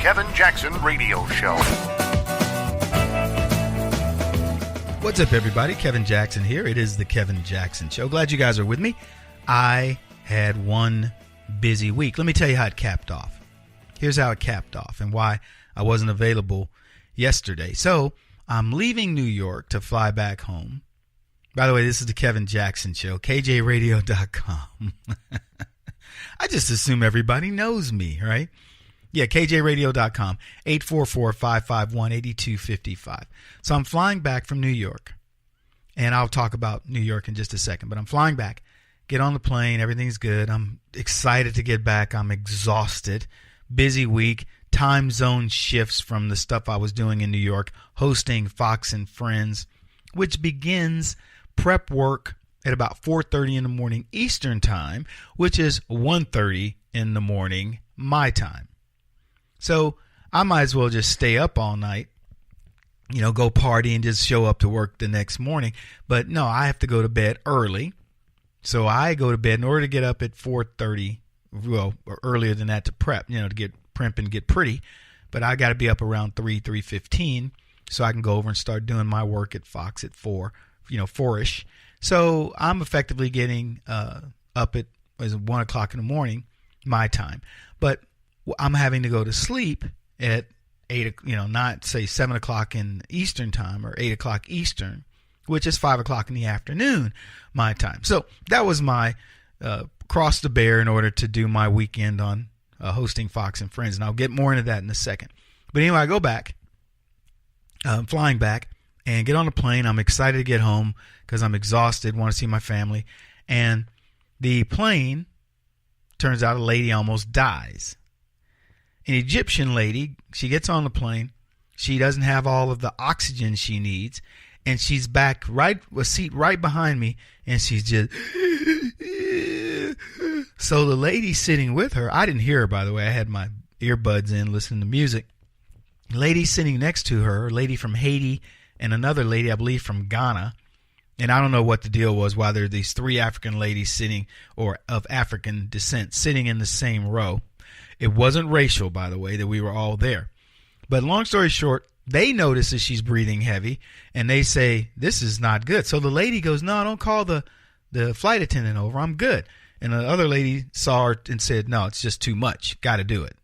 Kevin Jackson Radio Show. What's up, everybody? Kevin Jackson here. It is the Kevin Jackson Show. Glad you guys are with me. I had one busy week. Let me tell you how it capped off. Here's how it capped off and why I wasn't available yesterday. So I'm leaving New York to fly back home. By the way, this is the Kevin Jackson Show, KJRadio.com. I just assume everybody knows me, right? Yeah, KJRadio.com, 844-551-8255. So I'm flying back from New York, and I'll talk about New York in just a second, but I'm flying back, get on the plane, everything's good. I'm excited to get back. I'm exhausted. Busy week, time zone shifts from the stuff I was doing in New York, hosting Fox and Friends, which begins prep work at about 4:30 in the morning Eastern time, which is 1:30 in the morning my time. So I might as well just stay up all night, go party and just show up to work the next morning. But no, I have to go to bed early. So I go to bed in order to get up at 4:30, or earlier than that to prep, to get primp and get pretty. But I got to be up around 3:15 so I can go over and start doing my work at Fox at 4-ish. So I'm effectively getting up at 1 o'clock in the morning my time. But I'm having to go to sleep at 8, not say 7 o'clock in Eastern time or 8 o'clock Eastern, which is 5 o'clock in the afternoon my time. So that was my cross to bear in order to do my weekend on hosting Fox and Friends. And I'll get more into that in a second. But anyway, I go back, flying back, and get on the plane. I'm excited to get home because I'm exhausted, want to see my family. And the plane, turns out a lady almost dies. An Egyptian lady, she gets on the plane. She doesn't have all of the oxygen she needs. And she's back a seat right behind me. And she's just... So the lady sitting with her, I didn't hear her, by the way. I had my earbuds in listening to music. The lady sitting next to her, a lady from Haiti and another lady, I believe, from Ghana. And I don't know what the deal was, why there are these three African ladies sitting, or of African descent, sitting in the same row. It wasn't racial, by the way, that we were all there. But long story short, they notice that she's breathing heavy, and they say, this is not good. So the lady goes, no, don't call the flight attendant over. I'm good. And the other lady saw her and said, no, it's just too much. Got to do it.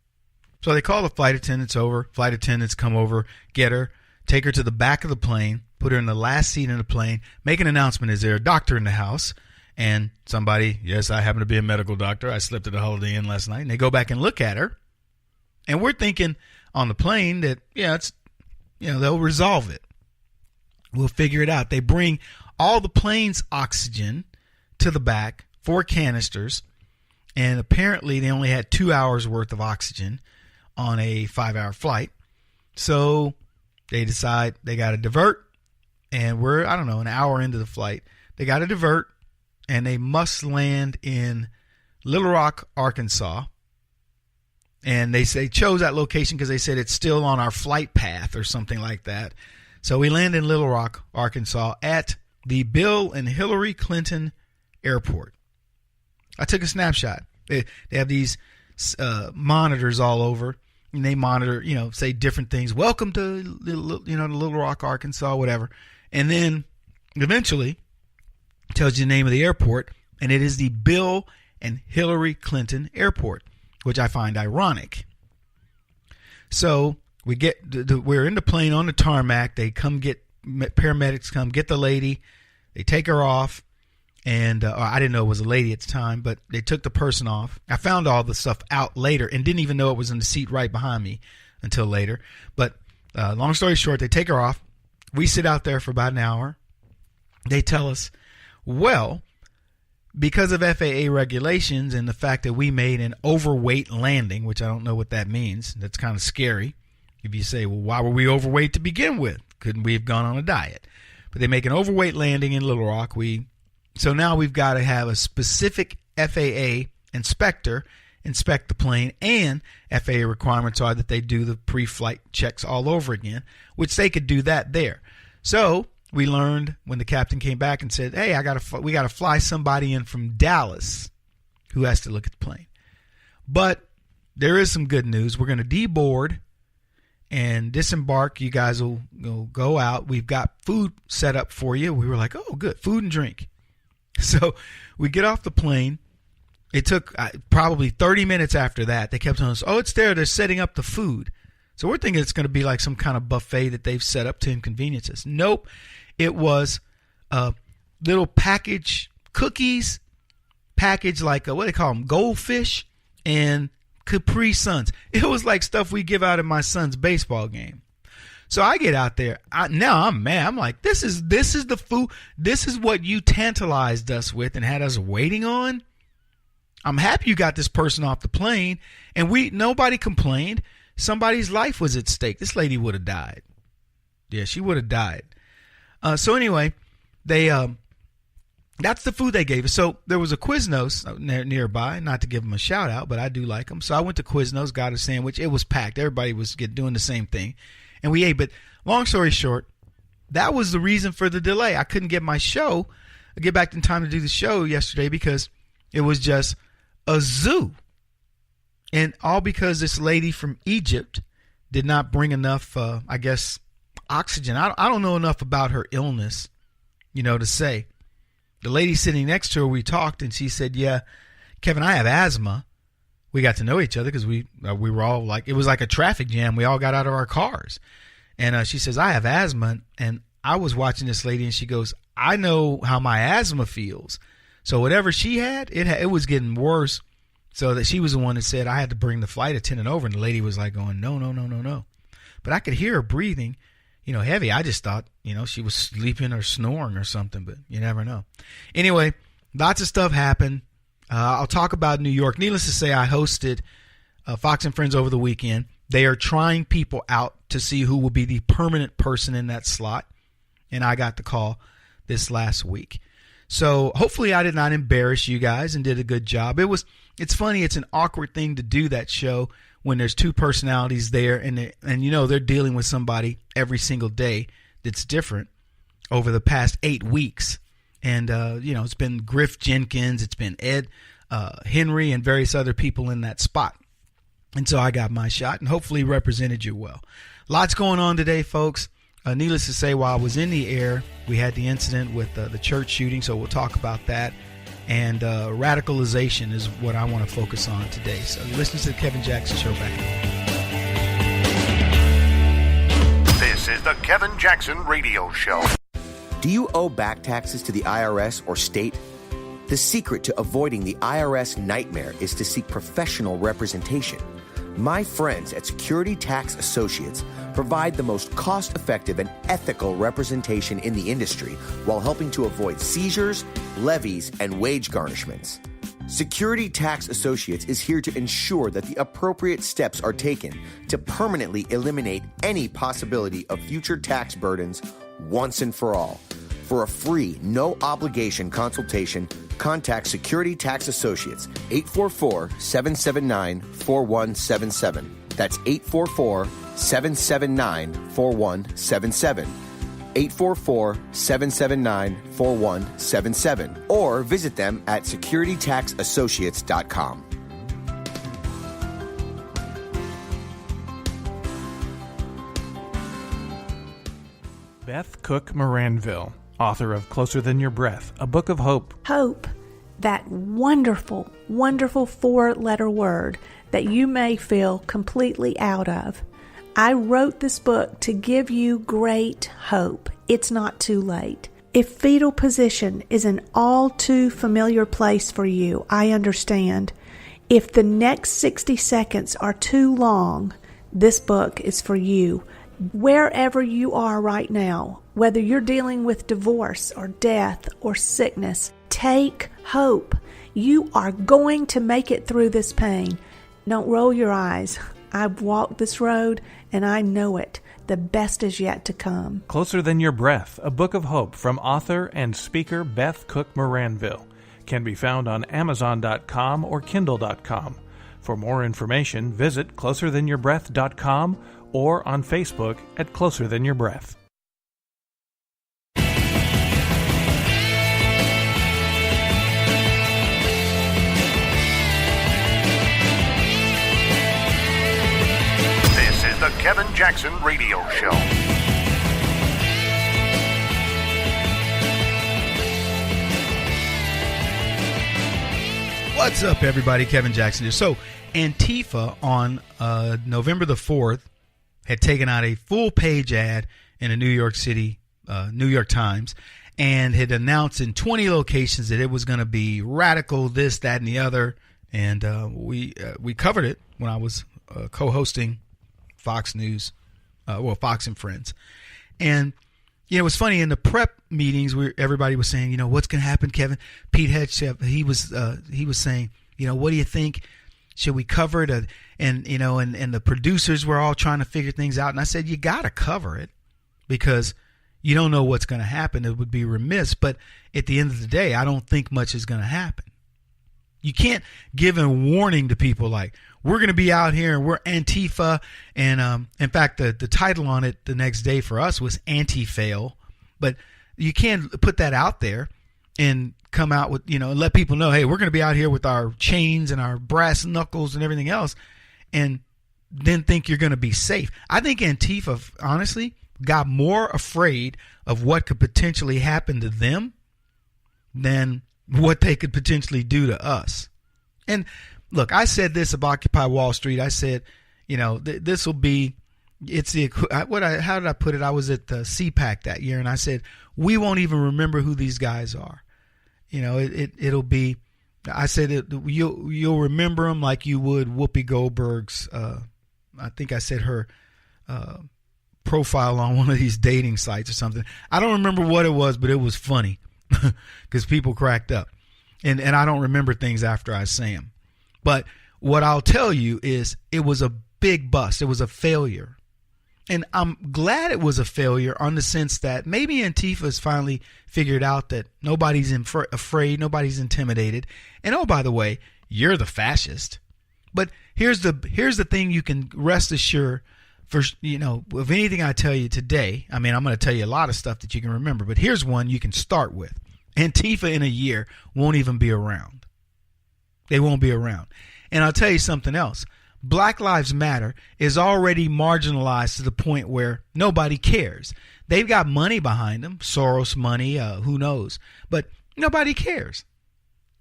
So they call the flight attendants over. Flight attendants come over, get her, take her to the back of the plane, put her in the last seat in the plane, make an announcement. Is there a doctor in the house? And somebody, yes, I happen to be a medical doctor. I slept at a Holiday Inn last night. And they go back and look at her. And we're thinking on the plane that, they'll resolve it. We'll figure it out. They bring all the plane's oxygen to the back, 4 canisters. And apparently they only had 2 hours worth of oxygen on a 5-hour flight. So they decide they got to divert. And we're, an hour into the flight. They got to divert. And they must land in Little Rock, Arkansas. And they chose that location because they said it's still on our flight path or something like that. So we land in Little Rock, Arkansas at the Bill and Hillary Clinton Airport. I took a snapshot. They have these monitors all over, and they monitor, say different things. Welcome to, Little Rock, Arkansas, whatever. And then eventually tells you the name of the airport, and it is the Bill and Hillary Clinton Airport, which I find ironic. So we're in the plane on the tarmac. They paramedics come get the lady. They take her off, and I didn't know it was a lady at the time, but they took the person off. I found all the stuff out later and didn't even know it was in the seat right behind me until later. But long story short, they take her off. We sit out there for about an hour. They tell us, well, because of FAA regulations and the fact that we made an overweight landing, which I don't know what that means. That's kind of scary. If you say, well, why were we overweight to begin with? Couldn't we have gone on a diet? But they make an overweight landing in Little Rock. So now we've got to have a specific FAA inspector inspect the plane, and FAA requirements are that they do the pre-flight checks all over again, which they could do that there. So we learned when the captain came back and said, hey, we got to fly somebody in from Dallas who has to look at the plane. But there is some good news. We're going to deboard and disembark. You guys will go out. We've got food set up for you. We were like, oh, good, food and drink. So we get off the plane. It took probably 30 minutes after that. They kept telling us, oh, it's there. They're setting up the food. So we're thinking it's going to be like some kind of buffet that they've set up to inconvenience us. Nope. It was little package cookies, package like, what do they call them, goldfish, and Capri Suns. It was like stuff we give out at my son's baseball game. So I get out there. Now I'm mad. I'm like, this is the food. This is what you tantalized us with and had us waiting on. I'm happy you got this person off the plane, and nobody complained. Somebody's life was at stake. This lady would have died. Yeah, she would have died. So anyway, that's the food they gave us. So there was a Quiznos nearby, not to give them a shout out, but I do like them. So I went to Quiznos, got a sandwich. It was packed. Everybody was doing the same thing, and we ate. But long story short, that was the reason for the delay. I couldn't get my show, get back in time to do the show yesterday because it was just a zoo. And all because this lady from Egypt did not bring enough, I guess, oxygen. I don't know enough about her illness, to say. The lady sitting next to her, we talked, and she said, yeah, Kevin, I have asthma. We got to know each other because we were all like, it was like a traffic jam. We all got out of our cars. And she says, I have asthma. And I was watching this lady, and she goes, I know how my asthma feels. So whatever she had, it was getting worse. So that she was the one that said I had to bring the flight attendant over, and the lady was like going, no. But I could hear her breathing, heavy. I just thought, she was sleeping or snoring or something, but you never know. Anyway, lots of stuff happened. I'll talk about New York. Needless to say, I hosted Fox and Friends over the weekend. They are trying people out to see who will be the permanent person in that slot, and I got the call this last week. So hopefully I did not embarrass you guys and did a good job. It's funny. It's an awkward thing to do that show when there's two personalities there and they're dealing with somebody every single day that's different over the past 8 weeks. And, it's been Griff Jenkins. It's been Ed Henry and various other people in that spot. And so I got my shot and hopefully represented you well. Lots going on today, folks. Needless to say, while I was in the air, we had the incident with the church shooting, so we'll talk about that. And radicalization is what I want to focus on today. So listen to the Kevin Jackson Show back. This is the Kevin Jackson Radio Show. Do you owe back taxes to the IRS or state? The secret to avoiding the IRS nightmare is to seek professional representation. My friends at Security Tax Associates provide the most cost-effective and ethical representation in the industry while helping to avoid seizures, levies, and wage garnishments. Security Tax Associates is here to ensure that the appropriate steps are taken to permanently eliminate any possibility of future tax burdens once and for all. For a free, no-obligation consultation, contact Security Tax Associates, 844-779-4177. That's 844-779-4177. 844-779-4177. Or visit them at securitytaxassociates.com. Beth Cook Moranville, author of Closer Than Your Breath, a book of hope. Hope, that wonderful, wonderful 4-letter word that you may feel completely out of. I wrote this book to give you great hope. It's not too late. If fetal position is an all too familiar place for you, I understand. If the next 60 seconds are too long, this book is for you. Wherever you are right now, whether you're dealing with divorce or death or sickness, take hope. You are going to make it through this pain. Don't roll your eyes. I've walked this road and I know it. The best is yet to come. Closer Than Your Breath, a book of hope from author and speaker Beth Cook Moranville. Can be found on Amazon.com or Kindle.com. For more information, visit closerthanyourBreath.com or on Facebook at Closer Than Your Breath. This is the Kevin Jackson Radio Show. What's up, everybody? Kevin Jackson here. So, Antifa on November the 4th had taken out a full-page ad in a New York Times, and had announced in 20 locations that it was going to be radical, this, that, and the other. And we covered it when I was co-hosting Fox News, Fox and Friends. And it was funny in the prep meetings where everybody was saying, what's going to happen, Kevin? Pete Hegseth, he was saying, what do you think? Should we cover it? And the producers were all trying to figure things out. And I said, you got to cover it because you don't know what's going to happen. It would be remiss. But at the end of the day, I don't think much is going to happen. You can't give a warning to people like, we're going to be out here and we're Antifa. And in fact, the title on it the next day for us was Anti-Fail. But you can't put that out there and come out with, and let people know, hey, we're going to be out here with our chains and our brass knuckles and everything else, and then think you're going to be safe. I think Antifa, honestly, got more afraid of what could potentially happen to them than what they could potentially do to us. And look, I said this about Occupy Wall Street. I said, this will be, how did I put it? I was at the CPAC that year, and I said, we won't even remember who these guys are. It'll be, I said, you'll remember them like you would Whoopi Goldberg's, I think I said her profile on one of these dating sites or something. I don't remember what it was, but it was funny because people cracked up. And I don't remember things after I say them. But what I'll tell you is it was a big bust. It was a failure. And I'm glad it was a failure on the sense that maybe Antifa has finally figured out that nobody's afraid, nobody's intimidated. And oh, by the way, you're the fascist. But here's the thing you can rest assured for, of anything I tell you today. I mean, I'm going to tell you a lot of stuff that you can remember, but here's one you can start with. Antifa in a year won't even be around. They won't be around. And I'll tell you something else. Black Lives Matter is already marginalized to the point where nobody cares. They've got money behind them, Soros money, who knows, but nobody cares.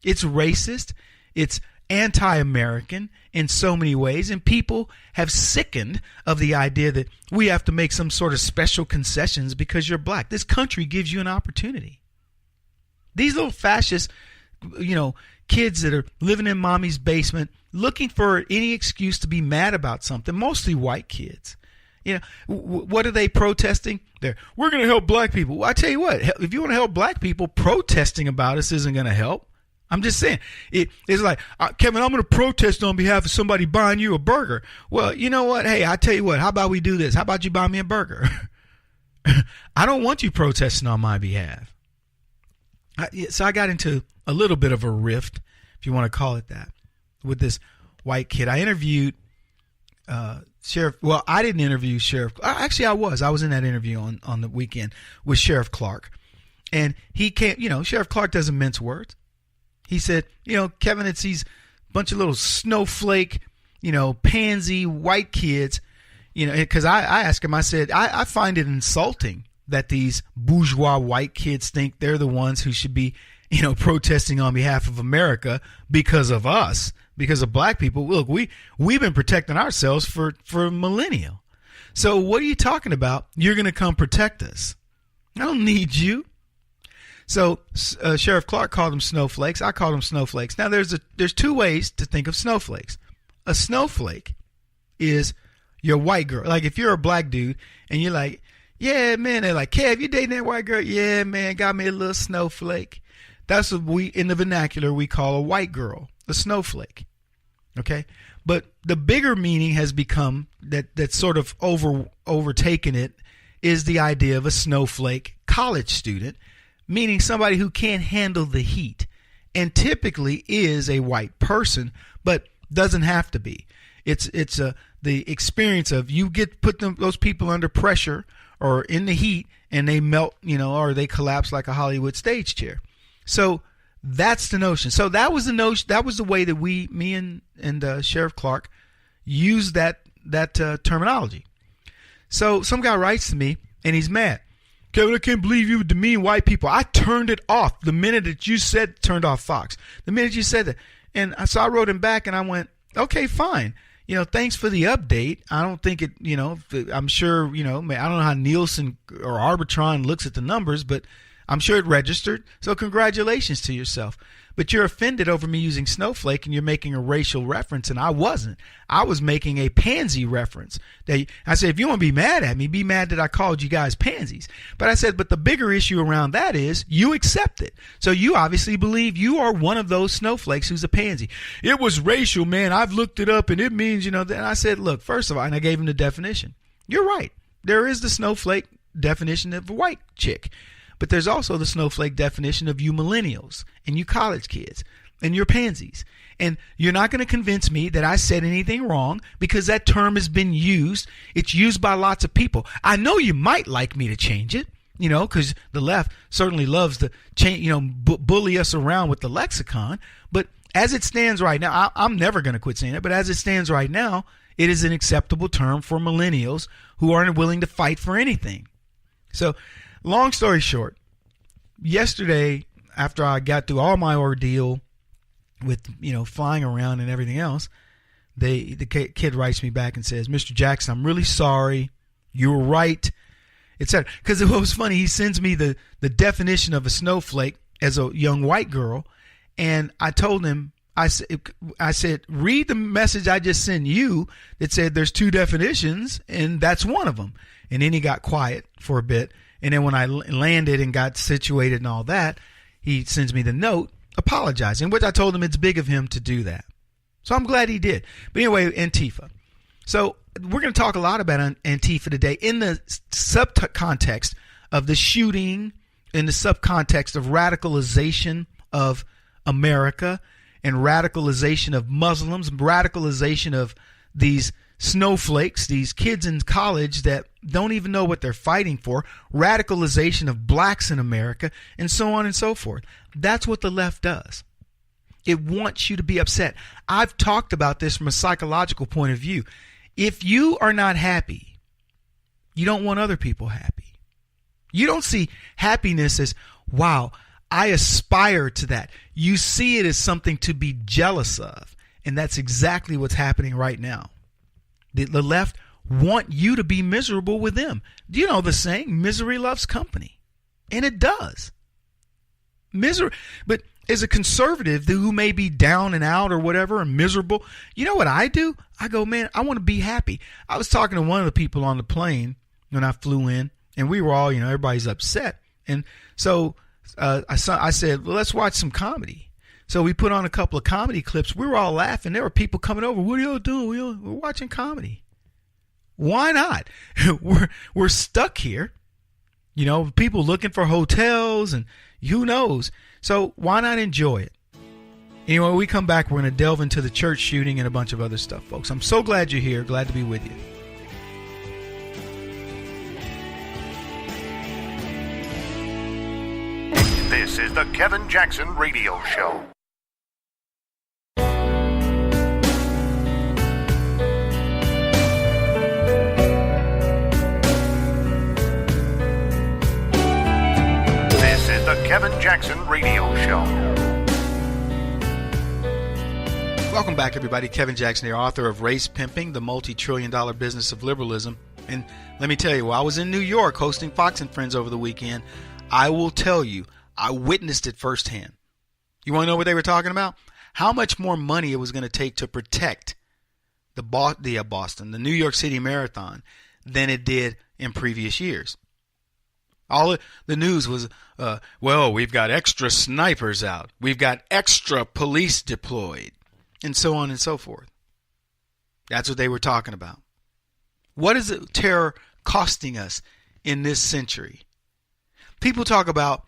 It's racist. It's anti-American in so many ways, and people have sickened of the idea that we have to make some sort of special concessions because you're black. This country gives you an opportunity. These little fascist, kids that are living in mommy's basement looking for any excuse to be mad about something, mostly white kids. What are they protesting? We're going to help black people. Well, I tell you what, if you want to help black people, protesting about us isn't going to help. I'm just saying, it's like, Kevin, I'm going to protest on behalf of somebody buying you a burger. Well, you know what? Hey, I tell you what, how about we do this? How about you buy me a burger? I don't want you protesting on my behalf. So I got into a little bit of a rift, if you want to call it that, with this white kid. I interviewed Sheriff. Well, I didn't interview Sheriff. Actually, I was in that interview on the weekend with Sheriff Clark. And he came, Sheriff Clark doesn't mince words. He said, Kevin, it's these bunch of little snowflake, pansy white kids, because I asked him, I said, I find it insulting that these bourgeois white kids think they're the ones who should be, protesting on behalf of America because of us, because of black people. Look, we've been protecting ourselves for millennia. So what are you talking about? You're going to come protect us. I don't need you. So Sheriff Clark called them snowflakes. I called them snowflakes. Now there's two ways to think of snowflakes. A snowflake is your white girl. Like if you're a black dude and you're like, yeah, man, they're like, Kev, you dating that white girl? Yeah, man, got me a little snowflake. That's what we, in the vernacular, we call a white girl, a snowflake. Okay? But the bigger meaning has become that sort of overtaken it is the idea of a snowflake college student, meaning somebody who can't handle the heat and typically is a white person, but doesn't have to be. It's the experience of you put those people under pressure or in the heat and they melt, or they collapse like a Hollywood stage chair. So that's the notion. So that was the notion. That was the way that me and Sheriff Clark used that terminology. So some guy writes to me and he's mad. Kevin, I can't believe you demean white people. I turned it off the minute that you said turned off Fox. The minute you said that. And so I wrote him back and I went, okay, fine. Thanks for the update. I don't think it, I'm sure, I don't know how Nielsen or Arbitron looks at the numbers, but I'm sure it registered. So congratulations to yourself. But you're offended over me using snowflake and you're making a racial reference, and I wasn't. I was making a pansy reference. I said, if you want to be mad at me, be mad that I called you guys pansies. But I said, but the bigger issue around that is you accept it. So you obviously believe you are one of those snowflakes who's a pansy. It was racial, man. I've looked it up and it means, and I said, look, first of all, and I gave him the definition. You're right. There is the snowflake definition of a white chick. But there's also the snowflake definition of you millennials and you college kids and your pansies. And you're not going to convince me that I said anything wrong because that term has been used. It's used by lots of people. I know you might like me to change it, because the left certainly loves to change, bully us around with the lexicon. But as it stands right now, I'm never going to quit saying it. But as it stands right now, it is an acceptable term for millennials who aren't willing to fight for anything. So, long story short, yesterday, after I got through all my ordeal with, flying around and everything else, the kid writes me back and says, Mr. Jackson, I'm really sorry. You were right, etc. Because what was funny, he sends me the definition of a snowflake as a young white girl, and I told him, I said, read the message I just sent you that said there's two definitions, and that's one of them. And then he got quiet for a bit. And then when I landed and got situated and all that, he sends me the note apologizing, which I told him it's big of him to do that. So I'm glad he did. But anyway, Antifa. So we're going to talk a lot about Antifa today in the subcontext of the shooting, in the subcontext of radicalization of America and radicalization of Muslims, radicalization of these snowflakes, these kids in college that don't even know what they're fighting for, radicalization of blacks in America, and so on and so forth. That's what the left does. It wants you to be upset. I've talked about this from a psychological point of view. If you are not happy, you don't want other people happy. You don't see happiness as, wow, I aspire to that. You see it as something to be jealous of. And that's exactly what's happening right now. The left want you to be miserable with them. Do you know the saying, misery loves company? And it does. But as a conservative who may be down and out or whatever and miserable, you know what I do? I go, man, I want to be happy. I was talking to one of the people on the plane when I flew in, and we were all, everybody's upset. And so I said, well, let's watch some comedy. So we put on a couple of comedy clips. We were all laughing. There were people coming over. What are y'all doing? We're watching comedy. Why not? We're stuck here. People looking for hotels and who knows. So why not enjoy it? Anyway, when we come back, we're going to delve into the church shooting and a bunch of other stuff, folks. I'm so glad you're here. Glad to be with you. This is the Kevin Jackson Radio Show. This is the Kevin Jackson Radio Show. Welcome back, everybody. Kevin Jackson here, author of Race Pimping, the Multi-Trillion-Dollar Business of Liberalism. And let me tell you, while I was in New York hosting Fox and Friends over the weekend, I will tell you, I witnessed it firsthand. You want to know what they were talking about? How much more money it was going to take to protect the New York City Marathon than it did in previous years. All the news was, well, we've got extra snipers out. We've got extra police deployed, and so on and so forth. That's what they were talking about. What is terror costing us in this century? People talk about,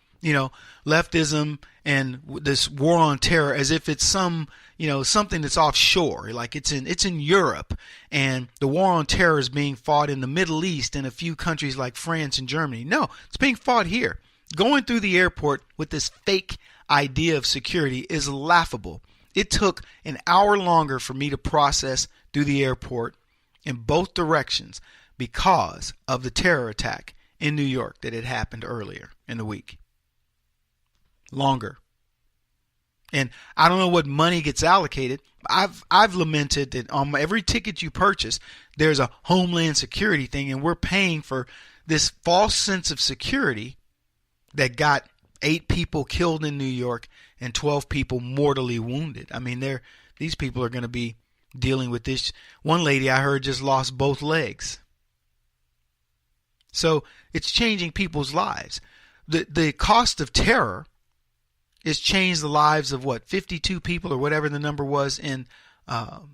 leftism and this war on terror as if it's something that's offshore, like it's in Europe, and the war on terror is being fought in the Middle East and a few countries like France and Germany. No, it's being fought here. Going through the airport with this fake idea of security is laughable. It took an hour longer for me to process through the airport in both directions because of the terror attack in New York that had happened earlier in the week. Longer. And I don't know what money gets allocated. I've lamented that on every ticket you purchase, there's a Homeland Security thing, and we're paying for this false sense of security that got 8 people killed in New York and 12 people mortally wounded. I mean, these people are going to be dealing with this. One lady I heard just lost both legs. So it's changing people's lives. The cost of terror has changed the lives of 52 people or whatever the number was in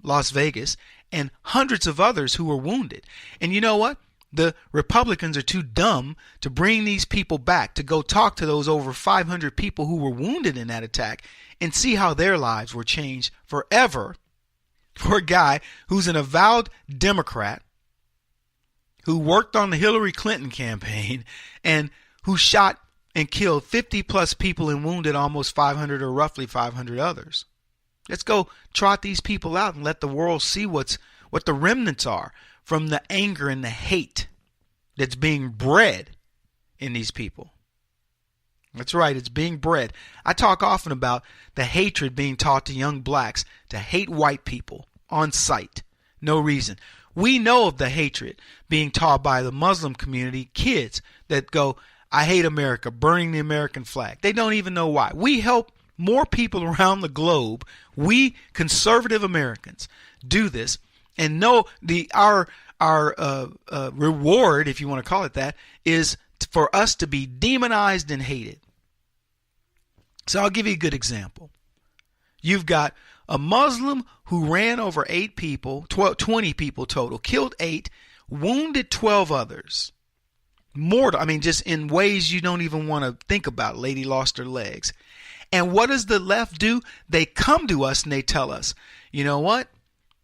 Las Vegas, and hundreds of others who were wounded. And you know what? The Republicans are too dumb to bring these people back to go talk to those over 500 people who were wounded in that attack and see how their lives were changed forever for a guy who's an avowed Democrat, who worked on the Hillary Clinton campaign, and who shot and killed 50 plus people and wounded almost 500 or roughly 500 others. Let's go trot these people out and let the world see what the remnants are from the anger and the hate that's being bred in these people. That's right, it's being bred. I talk often about the hatred being taught to young blacks to hate white people on sight. No reason. We know of the hatred being taught by the Muslim community, kids that go, I hate America, burning the American flag. They don't even know why. We help more people around the globe, we conservative Americans, do this, and know our reward, if you want to call it that, is for us to be demonized and hated. So I'll give you a good example. You've got a Muslim who ran over 8 people, 20 people total, killed 8, wounded 12 others. Mortal, I mean, just in ways you don't even want to think about. Lady lost her legs. And what does the left do? They come to us and they tell us, you know what?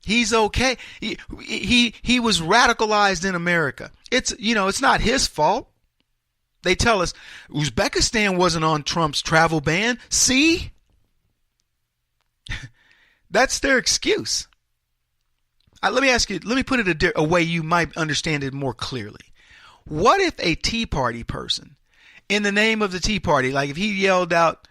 He's okay. He was radicalized in America. It's not his fault. They tell us Uzbekistan wasn't on Trump's travel ban. See? That's their excuse. Let me ask you, let me put it a way you might understand it more clearly. What if a Tea Party person, in the name of the Tea Party, like if he yelled out,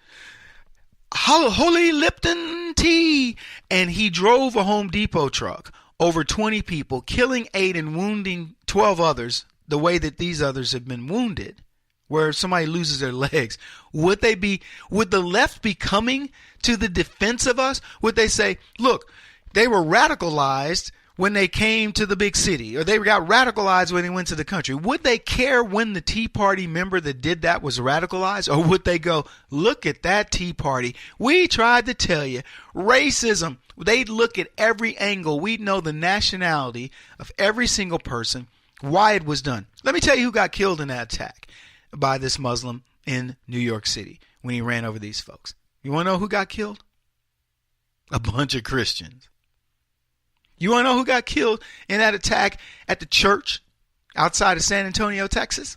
Holy Lipton tea, and he drove a Home Depot truck over 20 people, killing 8 and wounding 12 others the way that these others have been wounded, where somebody loses their legs, would the left be coming to the defense of us? Would they say, look, they were radicalized when they came to the big city, or they got radicalized when they went to the country? Would they care when the Tea Party member that did that was radicalized? Or would they go, look at that Tea Party, we tried to tell you, racism? They'd look at every angle. We'd know the nationality of every single person, why it was done. Let me tell you who got killed in that attack by this Muslim in New York City when he ran over these folks. You want to know who got killed? A bunch of Christians. You want to know who got killed in that attack at the church outside of San Antonio, Texas?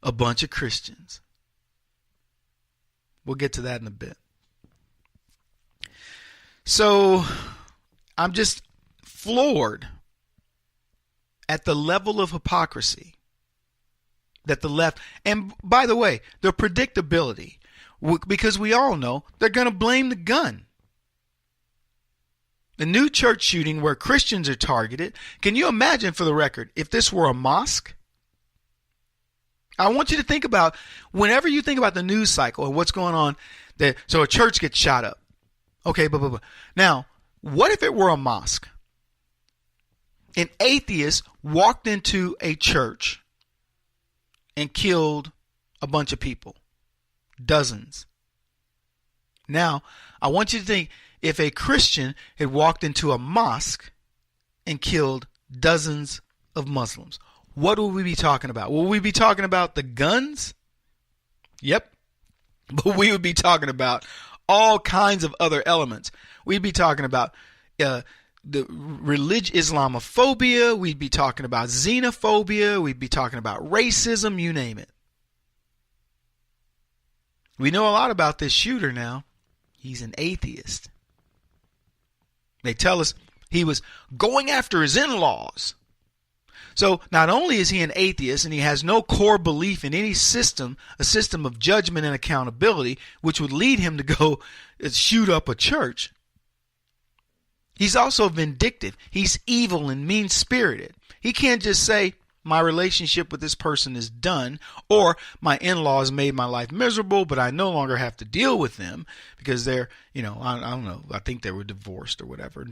A bunch of Christians. We'll get to that in a bit. So I'm just floored at the level of hypocrisy that the left, and by the way, the predictability, because we all know they're going to blame the gun. The new church shooting where Christians are targeted. Can you imagine, for the record, if this were a mosque? I want you to think about, whenever you think about the news cycle and what's going on, so a church gets shot up. Okay, but now, what if it were a mosque? An atheist walked into a church and killed a bunch of people. Dozens. Now, I want you to think, if a Christian had walked into a mosque and killed dozens of Muslims, what would we be talking about? Will we be talking about the guns? Yep. But we would be talking about all kinds of other elements. We'd be talking about the Islamophobia. We'd be talking about xenophobia. We'd be talking about racism, you name it. We know a lot about this shooter now. He's an atheist. They tell us he was going after his in-laws. So not only is he an atheist and he has no core belief in any system, a system of judgment and accountability, which would lead him to go shoot up a church, he's also vindictive. He's evil and mean-spirited. He can't just say, my relationship with this person is done, or my in-laws made my life miserable, but I no longer have to deal with them because they're, I don't know, I think they were divorced or whatever,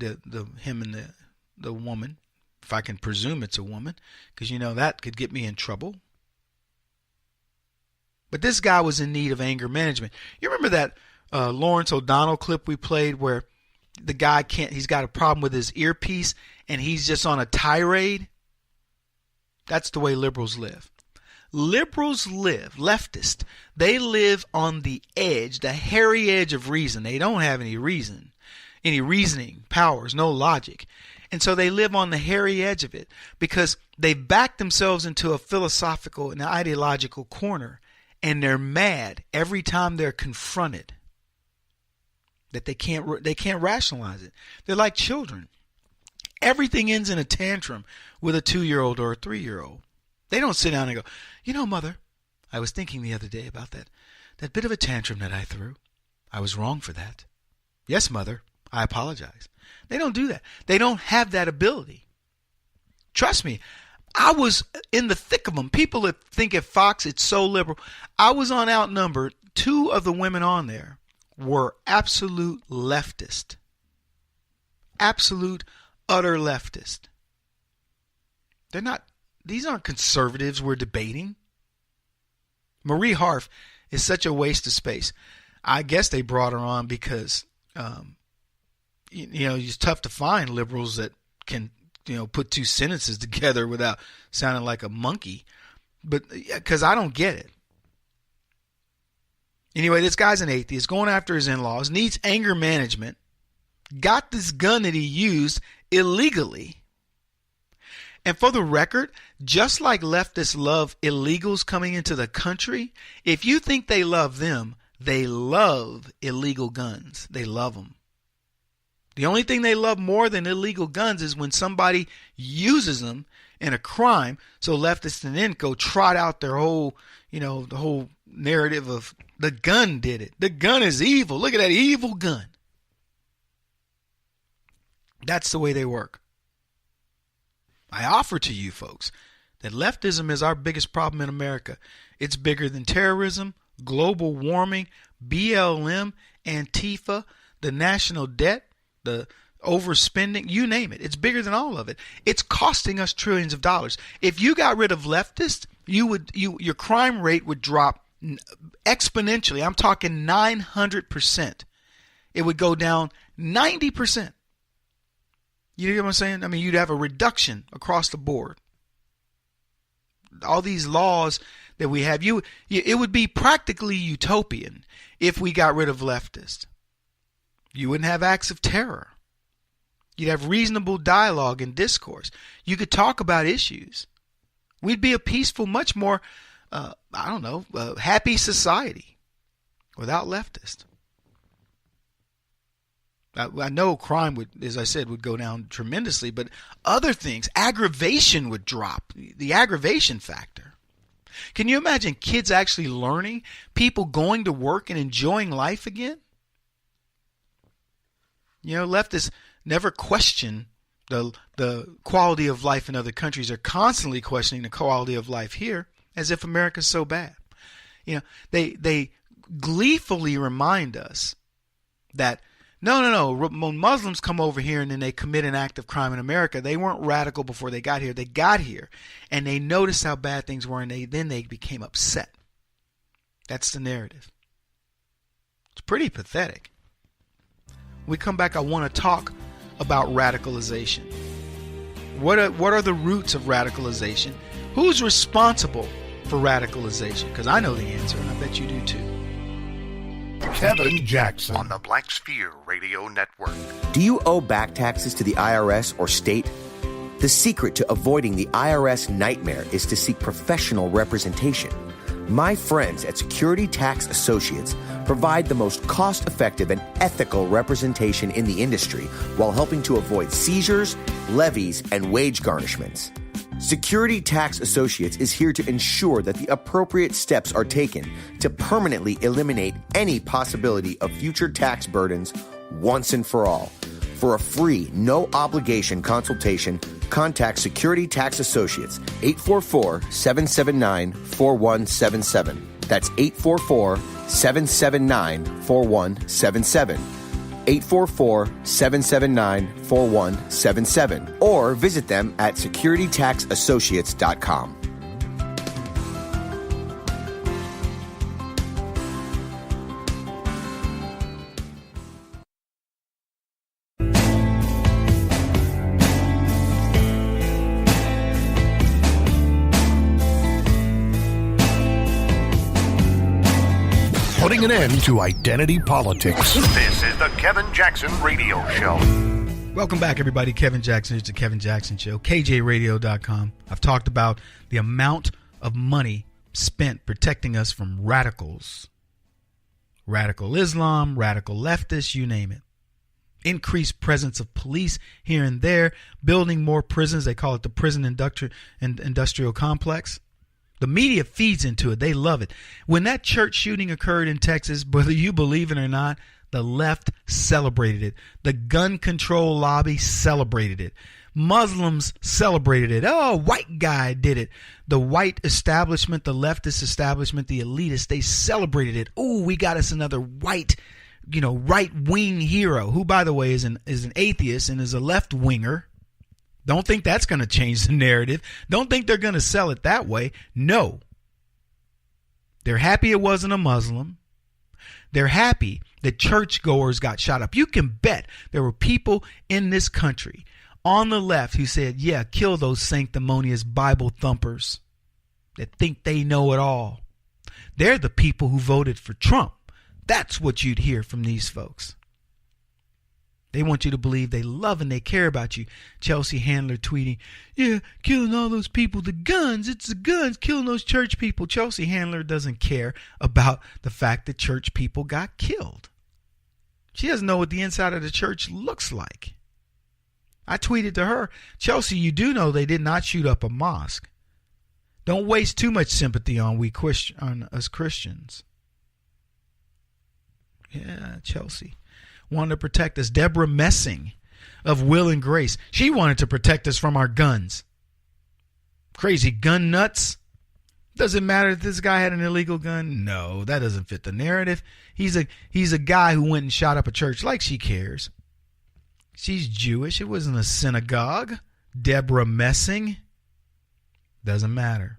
him and the woman, if I can presume it's a woman, because that could get me in trouble. But this guy was in need of anger management. You remember that Lawrence O'Donnell clip we played where the guy he's got a problem with his earpiece and he's just on a tirade? That's the way liberals live. Liberals live, leftists, they live on the edge, the hairy edge of reason. They don't have any reasoning powers, no logic. And so they live on the hairy edge of it because they back themselves into a philosophical and ideological corner, and they're mad every time they're confronted that they can't rationalize it. They're like children. Everything ends in a tantrum with a 2-year-old or a 3-year-old. They don't sit down and go, Mother, I was thinking the other day about that bit of a tantrum that I threw. I was wrong for that. Yes, Mother, I apologize. They don't do that. They don't have that ability. Trust me, I was in the thick of them. People that think at Fox it's so liberal. I was on Outnumbered. 2 of the women on there were absolute leftist. Absolute, utter leftist. These aren't conservatives we're debating. Marie Harf is such a waste of space. I guess they brought her on because, it's tough to find liberals that can, put 2 sentences together without sounding like a monkey. But because I don't get it. Anyway, this guy's an atheist, going after his in-laws, needs anger management, got this gun that he used illegally. And for the record, just like leftists love illegals coming into the country, if you think they love them, they love illegal guns. They love them. The only thing they love more than illegal guns is when somebody uses them in a crime. So leftists and then go trot out their whole, the whole narrative of the gun did it. The gun is evil. Look at that evil gun. That's the way they work. I offer to you folks that leftism is our biggest problem in America. It's bigger than terrorism, global warming, BLM, Antifa, the national debt, the overspending, you name it. It's bigger than all of it. It's costing us trillions of dollars. If you got rid of leftists, your crime rate would drop exponentially. I'm talking 900%. It would go down 90%. You know what I'm saying? I mean, you'd have a reduction across the board. All these laws that we have, it would be practically utopian if we got rid of leftists. You wouldn't have acts of terror. You'd have reasonable dialogue and discourse. You could talk about issues. We'd be a peaceful, much more, happy society without leftists. I know crime would, as I said, would go down tremendously, but other things, aggravation would drop, the aggravation factor. Can you imagine kids actually learning, people going to work and enjoying life again? Leftists never question the quality of life in other countries. They're constantly questioning the quality of life here, as if America's so bad. They gleefully remind us that no. When Muslims come over here and then they commit an act of crime in America, they weren't radical before they got here. They got here and they noticed how bad things were, and then they became upset. That's the narrative. It's pretty pathetic. When we come back, I want to talk about radicalization. What are the roots of radicalization? Who's responsible for radicalization? Because I know the answer, and I bet you do too. Kevin Jackson on the Black Sphere Radio Network. Do you owe back taxes to the IRS or state? The secret to avoiding the IRS nightmare is to seek professional representation. My friends at Security Tax Associates provide the most cost-effective and ethical representation in the industry while helping to avoid seizures, levies, and wage garnishments. Security Tax Associates is here to ensure that the appropriate steps are taken to permanently eliminate any possibility of future tax burdens once and for all. For a free, no-obligation consultation, contact Security Tax Associates, 844-779-4177. That's 844-779-4177. 844-779-4177. Or visit them at securitytaxassociates.com. Putting an end to identity politics. This is the Kevin Jackson Radio Show. Welcome back, everybody. Kevin Jackson. It's the Kevin Jackson Show. KJRadio.com. I've talked about the amount of money spent protecting us from radicals. Radical Islam, radical leftists, you name it. Increased presence of police here and there, building more prisons. They call it the prison industrial complex. The media feeds into it. They love it. When that church shooting occurred in Texas, whether you believe it or not, the left celebrated it. The gun control lobby celebrated it. Muslims celebrated it. Oh, white guy did it. The white establishment, the leftist establishment, the elitists, they celebrated it. Oh, we got us another white, right-wing hero, who, by the way, is an atheist and is a left-winger. Don't think that's going to change the narrative. Don't think they're going to sell it that way. No. They're happy it wasn't a Muslim. They're happy that churchgoers got shot up. You can bet there were people in this country on the left who said, yeah, kill those sanctimonious Bible thumpers that think they know it all. They're the people who voted for Trump. That's what you'd hear from these folks. They want you to believe they love and they care about you. Chelsea Handler tweeting, yeah, killing all those people, the guns, it's the guns killing those church people. Chelsea Handler doesn't care about the fact that church people got killed. She doesn't know what the inside of the church looks like. I tweeted to her, Chelsea, you do know they did not shoot up a mosque. Don't waste too much sympathy on us Christians. Yeah, Chelsea wanted to protect us. Deborah Messing of Will and Grace. She wanted to protect us from our guns. Crazy gun nuts. Does it matter if this guy had an illegal gun? No, that doesn't fit the narrative. He's a guy who went and shot up a church. Like she cares. She's Jewish. It wasn't a synagogue. Deborah Messing. Doesn't matter.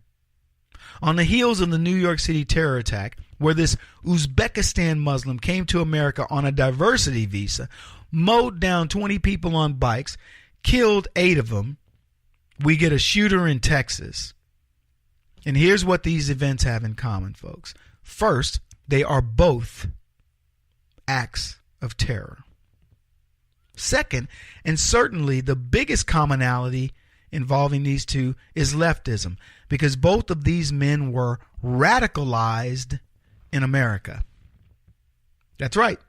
On the heels of the New York City terror attack, where this Uzbekistan Muslim came to America on a diversity visa, mowed down 20 people on bikes, killed 8 of them, we get a shooter in Texas. And here's what these events have in common, folks. First, they are both acts of terror. Second, and certainly the biggest commonality involving these two is leftism, because both of these men were radicalized in America. That's right.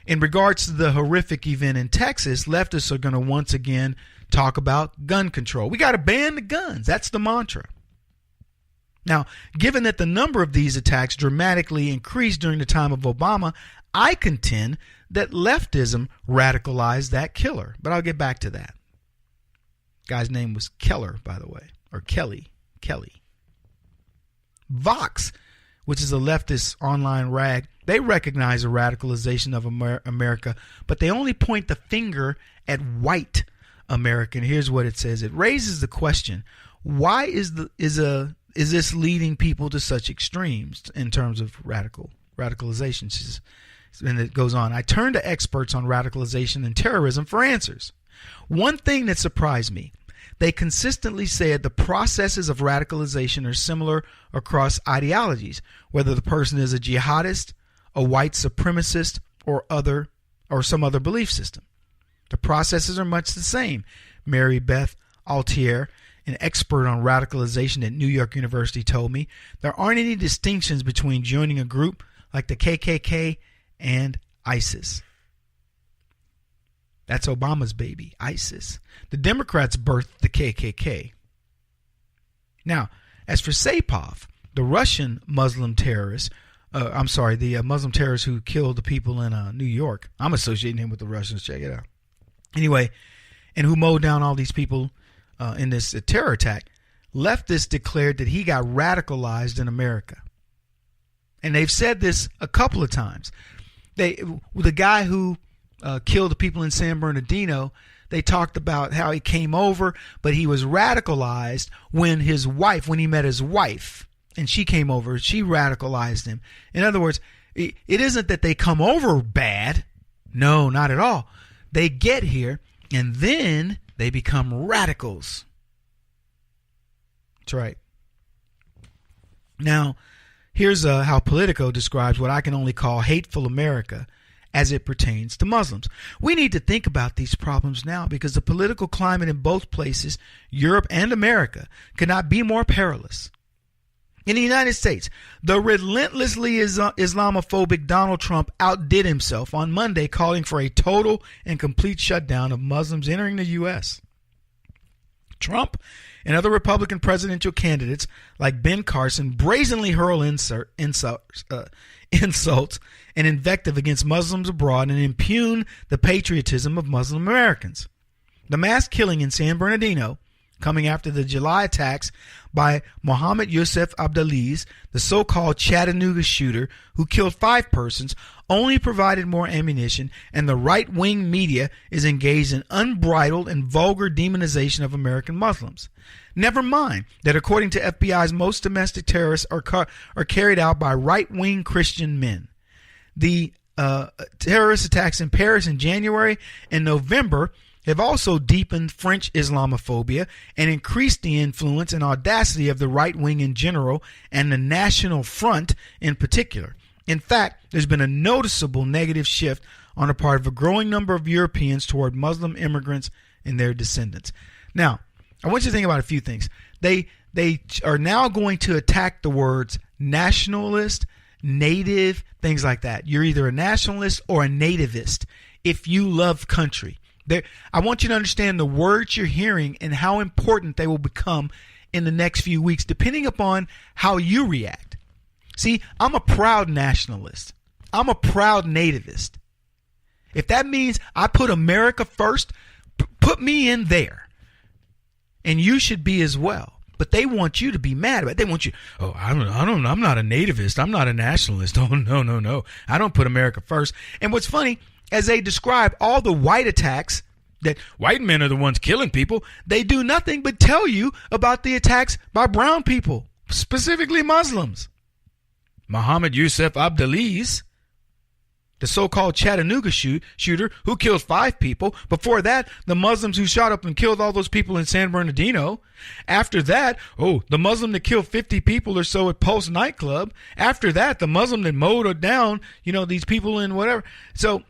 In regards to the horrific event in Texas, leftists are going to once again talk about gun control. We got to ban the guns. That's the mantra. Now, given that the number of these attacks dramatically increased during the time of Obama, I contend that leftism radicalized that killer. But I'll get back to that. Guy's name was Keller, by the way, or Kelly. Vox, which is a leftist online rag, they recognize the radicalization of America, but they only point the finger at white America. And here's what it says. It raises the question, why is this leading people to such extremes in terms of radicalization? And it goes on. I turn to experts on radicalization and terrorism for answers. One thing that surprised me, they consistently said the processes of radicalization are similar across ideologies, whether the person is a jihadist, a white supremacist, or some other belief system. The processes are much the same. Mary Beth Altier, an expert on radicalization at New York University, told me there aren't any distinctions between joining a group like the KKK and ISIS. That's Obama's baby, ISIS. The Democrats birthed the KKK. Now, as for Sapov, the Russian Muslim terrorist, the Muslim terrorist who killed the people in New York. I'm associating him with the Russians. Check it out. Anyway, and who mowed down all these people in this terror attack. Leftists declared that he got radicalized in America. And they've said this a couple of times. The guy who killed the people in San Bernardino, they talked about how he came over, but he was radicalized when he met his wife, and she came over, she radicalized him. In other words, it isn't that they come over bad. No, not at all. They get here, and then they become radicals. That's right. Now, here's how Politico describes what I can only call hateful America as it pertains to Muslims. We need to think about these problems now because the political climate in both places, Europe and America, cannot be more perilous. In the United States, the relentlessly Islamophobic Donald Trump outdid himself on Monday, calling for a total and complete shutdown of Muslims entering the U.S. Trump and other Republican presidential candidates like Ben Carson brazenly hurl insults and invective against Muslims abroad and impugn the patriotism of Muslim Americans. The mass killing in San Bernardino, coming after the July attacks by Mohammed Yusuf Abdelaziz, the so-called Chattanooga shooter who killed 5 persons, only provided more ammunition, and the right-wing media is engaged in unbridled and vulgar demonization of American Muslims. Never mind that according to FBI's, most domestic terrorists are carried out by right-wing Christian men. The terrorist attacks in Paris in January and November have also deepened French Islamophobia and increased the influence and audacity of the right wing in general and the National Front in particular. In fact, there's been a noticeable negative shift on the part of a growing number of Europeans toward Muslim immigrants and their descendants. Now, I want you to think about a few things. They are now going to attack the words nationalist, native, things like that. You're either a nationalist or a nativist if you love country. I want you to understand the words you're hearing and how important they will become in the next few weeks, depending upon how you react. See, I'm a proud nationalist. I'm a proud nativist. If that means I put America first, put me in there. And you should be as well. But they want you to be mad about it. They want you, I'm not a nativist. I'm not a nationalist. Oh, no. I don't put America first. And what's funny, as they describe all the white attacks, that white men are the ones killing people, they do nothing but tell you about the attacks by brown people, specifically Muslims. Mohammed Yusuf Abdelaziz, the so-called Chattanooga shooter who killed 5 people. Before that, the Muslims who shot up and killed all those people in San Bernardino. After that, the Muslim that killed 50 people or so at Pulse nightclub. After that, the Muslim that mowed down, these people in whatever. So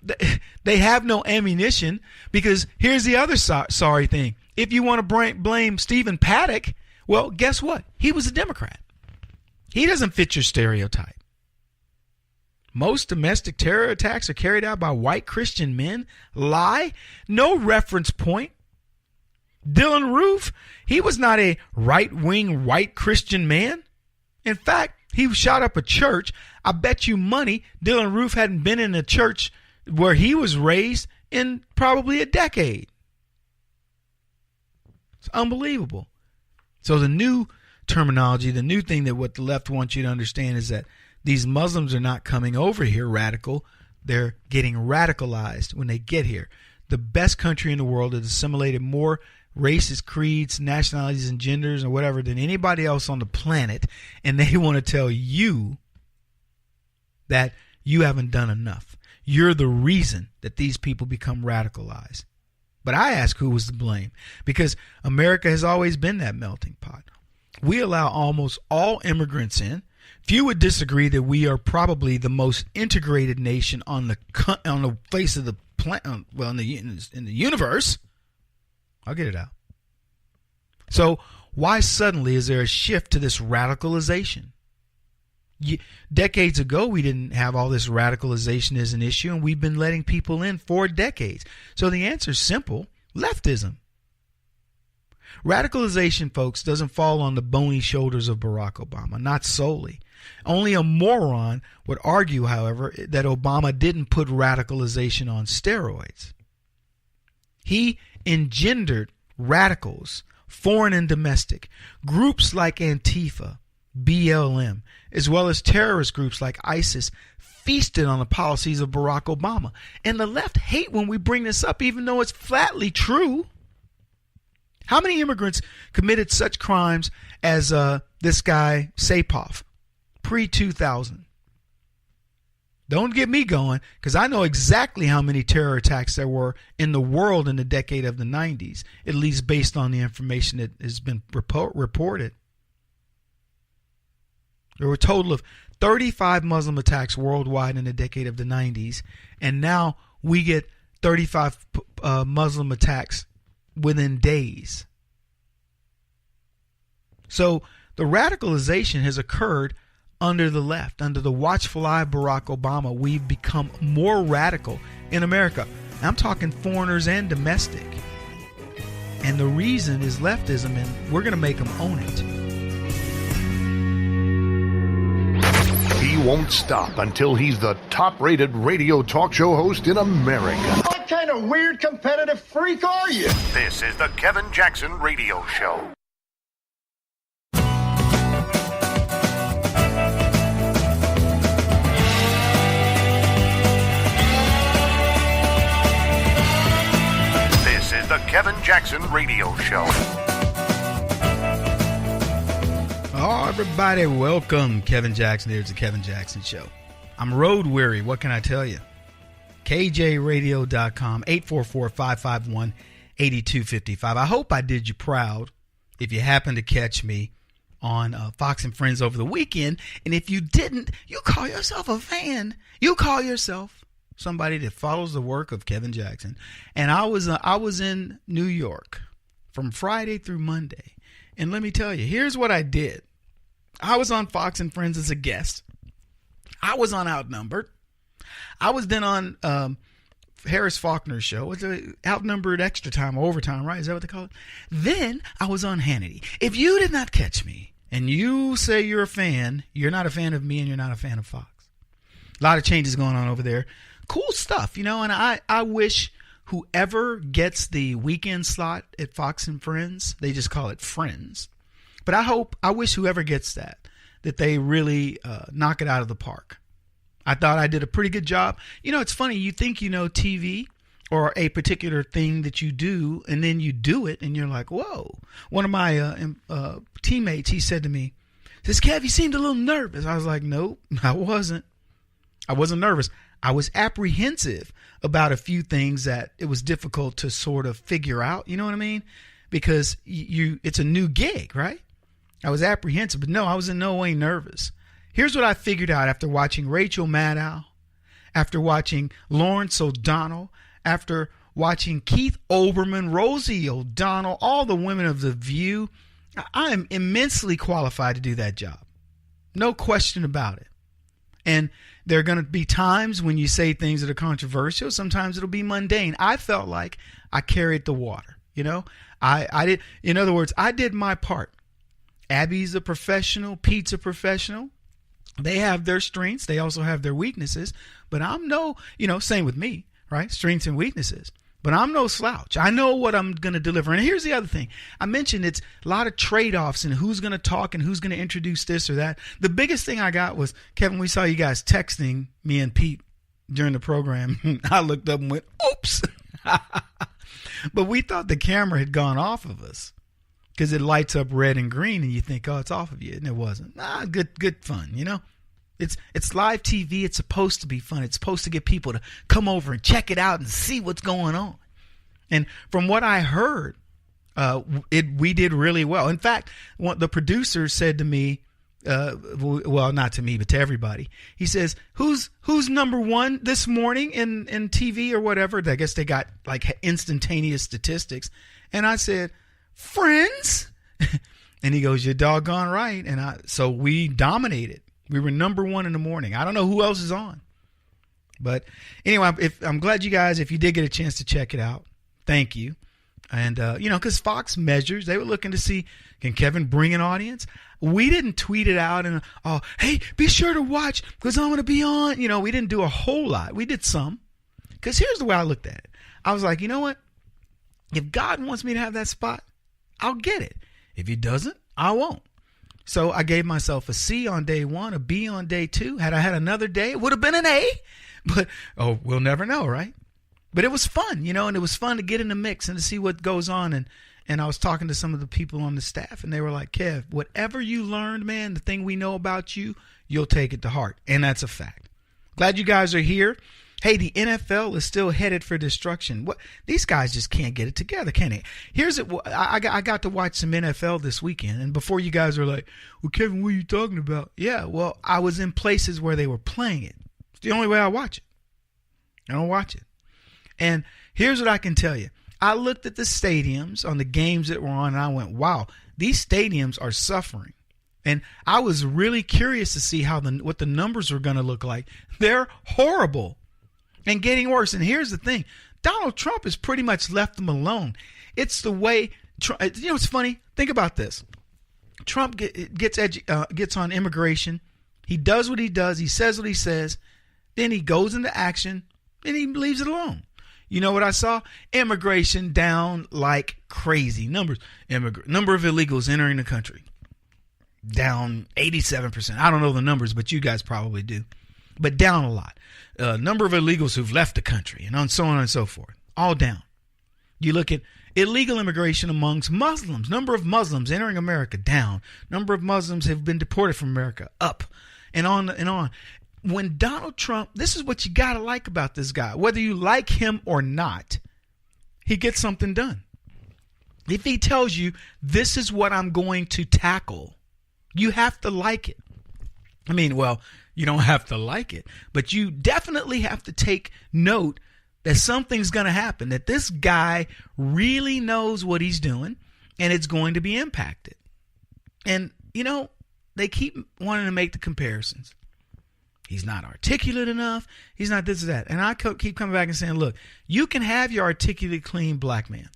they have no ammunition, because here's the other sorry thing. If you want to blame Stephen Paddock, well, guess what? He was a Democrat. He doesn't fit your stereotype. Most domestic terror attacks are carried out by white Christian men. Lie. No reference point. Dylan Roof, he was not a right-wing white Christian man. In fact, he shot up a church. I bet you money Dylan Roof hadn't been in a church where he was raised in probably a decade. It's unbelievable. So the new terminology, the new thing that what the left wants you to understand is that these Muslims are not coming over here radical. They're getting radicalized when they get here. The best country in the world has assimilated more races, creeds, nationalities, and genders, or whatever, than anybody else on the planet. And they want to tell you that you haven't done enough. You're the reason that these people become radicalized. But I ask, who was to blame? Because America has always been that melting pot. We allow almost all immigrants in. Few would disagree that we are probably the most integrated nation on the face of the planet, well, in the universe. I'll get it out. So why suddenly is there a shift to this radicalization? Decades ago, we didn't have all this radicalization as an issue, and we've been letting people in for decades. So the answer is simple: leftism. Radicalization, folks, doesn't fall on the bony shoulders of Barack Obama, not solely. Only a moron would argue, however, that Obama didn't put radicalization on steroids. He engendered radicals, foreign and domestic, groups like Antifa, BLM, as well as terrorist groups like ISIS, feasted on the policies of Barack Obama. And the left hate when we bring this up, even though it's flatly true. How many immigrants committed such crimes as this guy, Sapoff, pre-2000? Don't get me going, because I know exactly how many terror attacks there were in the world in the decade of the 90s, at least based on the information that has been reported. There were a total of 35 Muslim attacks worldwide in the decade of the 90s, and now we get 35 Muslim attacks within days. So the radicalization has occurred under the left, under the watchful eye of Barack Obama. We've become more radical in America. I'm talking foreigners and domestic. And the reason is leftism, and we're going to make them own it. He won't stop until he's the top-rated radio talk show host in America. What kind of weird competitive freak are you? This is the Kevin Jackson Radio Show. This is the Kevin Jackson Radio Show. Oh, everybody, welcome. Kevin Jackson here. It's the Kevin Jackson Show. I'm road weary. What can I tell you? KJRadio.com, 844-551-8255. I hope I did you proud if you happened to catch me on Fox and Friends over the weekend. And if you didn't, you call yourself a fan. You call yourself somebody that follows the work of Kevin Jackson. And I was in New York from Friday through Monday. And let me tell you, here's what I did. I was on Fox and Friends as a guest. I was on Outnumbered. I was then on Harris Faulkner's show. It's Outnumbered Extra Time, Overtime, right? Is that what they call it? Then I was on Hannity. If you did not catch me and you say you're a fan, you're not a fan of me and you're not a fan of Fox. A lot of changes going on over there. Cool stuff, and I wish whoever gets the weekend slot at Fox and Friends, they just call it Friends. But I wish whoever gets that they really knock it out of the park. I thought I did a pretty good job. It's funny. You think you know TV or a particular thing that you do, and then you do it, and you're like, whoa. One of my teammates, he said to me, says, Kev, you seemed a little nervous. I was like, nope, I wasn't. I wasn't nervous. I was apprehensive about a few things that it was difficult to sort of figure out. You know what I mean? Because it's a new gig, right? I was apprehensive, but no, I was in no way nervous. Here's what I figured out after watching Rachel Maddow, after watching Lawrence O'Donnell, after watching Keith Olbermann, Rosie O'Donnell, all the women of The View. I am immensely qualified to do that job. No question about it. And there are going to be times when you say things that are controversial. Sometimes it'll be mundane. I felt like I carried the water. I did. In other words, I did my part. Abby's a professional. Pete's a professional. They have their strengths. They also have their weaknesses. But I'm same with me, right? Strengths and weaknesses. But I'm no slouch. I know what I'm going to deliver. And here's the other thing. I mentioned it's a lot of trade-offs and who's going to talk and who's going to introduce this or that. The biggest thing I got was, Kevin, we saw you guys texting me and Pete during the program. I looked up and went, oops. But we thought the camera had gone off of us because it lights up red and green and you think, oh, it's off of you. And it wasn't. Good fun, It's live TV. It's supposed to be fun. It's supposed to get people to come over and check it out and see what's going on. And from what I heard, we did really well. In fact, the producer said to me, well, not to me, but to everybody. He says, "Who's number one this morning in TV or whatever?" I guess they got like instantaneous statistics. And I said, "Friends." And he goes, "You're doggone right." And so we dominated. We were number one in the morning. I don't know who else is on. But anyway, I'm glad you guys, if you did get a chance to check it out, thank you. And, because Fox measures, they were looking to see, can Kevin bring an audience? We didn't tweet it out and, hey, be sure to watch because I'm going to be on. We didn't do a whole lot. We did some. Because here's the way I looked at it. I was like, you know what? If God wants me to have that spot, I'll get it. If he doesn't, I won't. So I gave myself a C on day 1, a B on day 2. Had I had another day, it would have been an A. But, we'll never know, right? But it was fun, and it was fun to get in the mix and to see what goes on. And I was talking to some of the people on the staff, and they were like, Kev, whatever you learned, man, the thing we know about you, you'll take it to heart. And that's a fact. Glad you guys are here. Hey, the NFL is still headed for destruction. These guys just can't get it together, can they? I got to watch some NFL this weekend, and before you guys were like, well, Kevin, what are you talking about? Yeah, well, I was in places where they were playing it. It's the only way I watch it. I don't watch it. And here's what I can tell you. I looked at the stadiums on the games that were on, and I went, wow, these stadiums are suffering. And I was really curious to see what the numbers were going to look like. They're horrible and getting worse. And here's the thing. Donald Trump has pretty much left them alone. It's the way, it's funny. Think about this. Trump gets on immigration. He does what he does. He says what he says. Then he goes into action, and he leaves it alone. You know what I saw? Immigration down like crazy. Number of illegals entering the country down 87%. I don't know the numbers, but you guys probably do. But down a lot. Number of illegals who've left the country and so on and so forth. All down. You look at illegal immigration amongst Muslims. Number of Muslims entering America down. Number of Muslims have been deported from America up. And on and on. When Donald Trump, this is what you got to like about this guy. Whether you like him or not, he gets something done. If he tells you, this is what I'm going to tackle, you have to like it. I mean, well, you don't have to like it, but you definitely have to take note that something's going to happen, that this guy really knows what he's doing, and it's going to be impacted. And, they keep wanting to make the comparisons. He's not articulate enough. He's not this or that. And I keep coming back and saying, look, you can have your articulate, clean black man.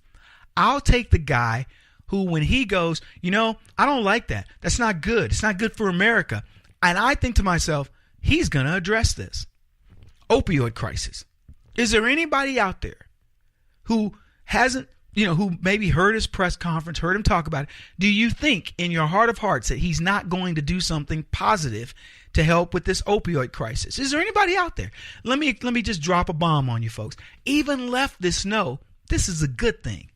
I'll take the guy who, when he goes, I don't like that. That's not good. It's not good for America. And I think to myself, he's going to address this. Opioid crisis. Is there anybody out there who hasn't, who maybe heard his press conference, heard him talk about it? Do you think in your heart of hearts that he's not going to do something positive to help with this opioid crisis? Is there anybody out there? Let me just drop a bomb on you folks. Even leftists know this is a good thing.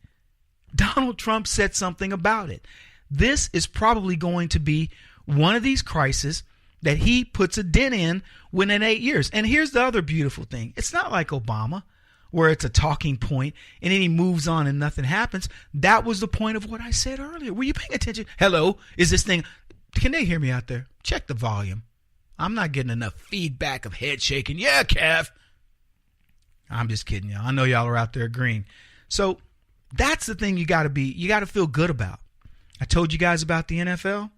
Donald Trump said something about it. This is probably going to be one of these crises that he puts a dent in within 8 years. And here's the other beautiful thing. It's not like Obama, where it's a talking point and then he moves on and nothing happens. That was the point of what I said earlier. Were you paying attention? Hello, is this thing, can they hear me out there? Check the volume. I'm not getting enough feedback of head shaking. Yeah, Kev. I'm just kidding y'all. I know y'all are out there agreeing. So that's the thing you got to feel good about. I told you guys about the NFL.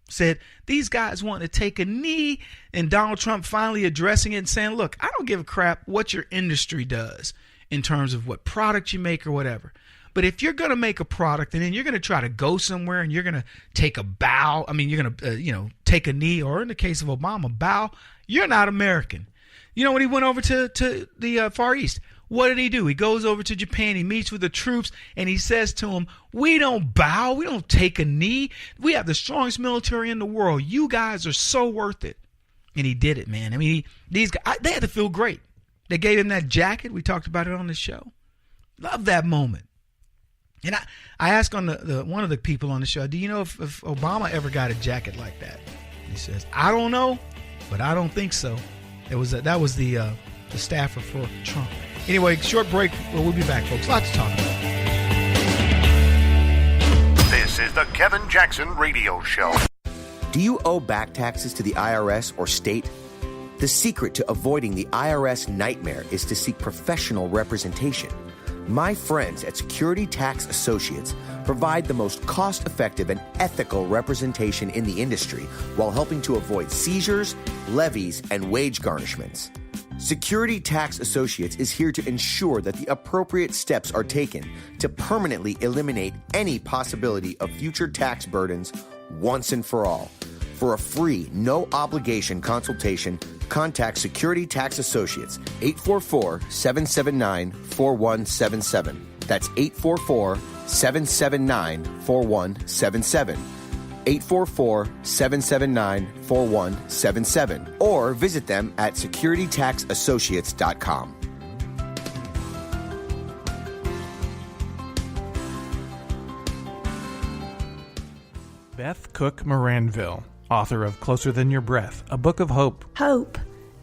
Said these guys want to take a knee, and Donald Trump finally addressing it and saying, look, I don't give a crap what your industry does in terms of what product you make or whatever. But if you're going to make a product and then you're going to try to go somewhere and you're going to take a bow, you're going to, take a knee, or in the case of Obama, bow, you're not American. When he went over to the Far East, what did he do? He goes over to Japan, he meets with the troops, and he says to them, we don't bow, we don't take a knee. We have the strongest military in the world. You guys are so worth it. And he did it, man. These guys, they had to feel great. They gave him that jacket. We talked about it on the show. Love that moment. And I asked on the one of the people on the show, do you know if Obama ever got a jacket like that? He says, I don't know, but I don't think so. That was the staffer for Trump. Anyway, short break. We'll be back, folks. Lots to talk about. This is the Kevin Jackson Radio Show. Do you owe back taxes to the IRS or state? The secret to avoiding the IRS nightmare is to seek professional representation. My friends at Security Tax Associates provide the most cost-effective and ethical representation in the industry while helping to avoid seizures, levies, and wage garnishments. Security Tax Associates is here to ensure that the appropriate steps are taken to permanently eliminate any possibility of future tax burdens once and for all. For a free, no-obligation consultation, contact Security Tax Associates, 844-779-4177. That's 844-779-4177. 844-779-4177. Or visit them at securitytaxassociates.com. Beth Cook Moranville, author of Closer Than Your Breath, a book of hope. Hope,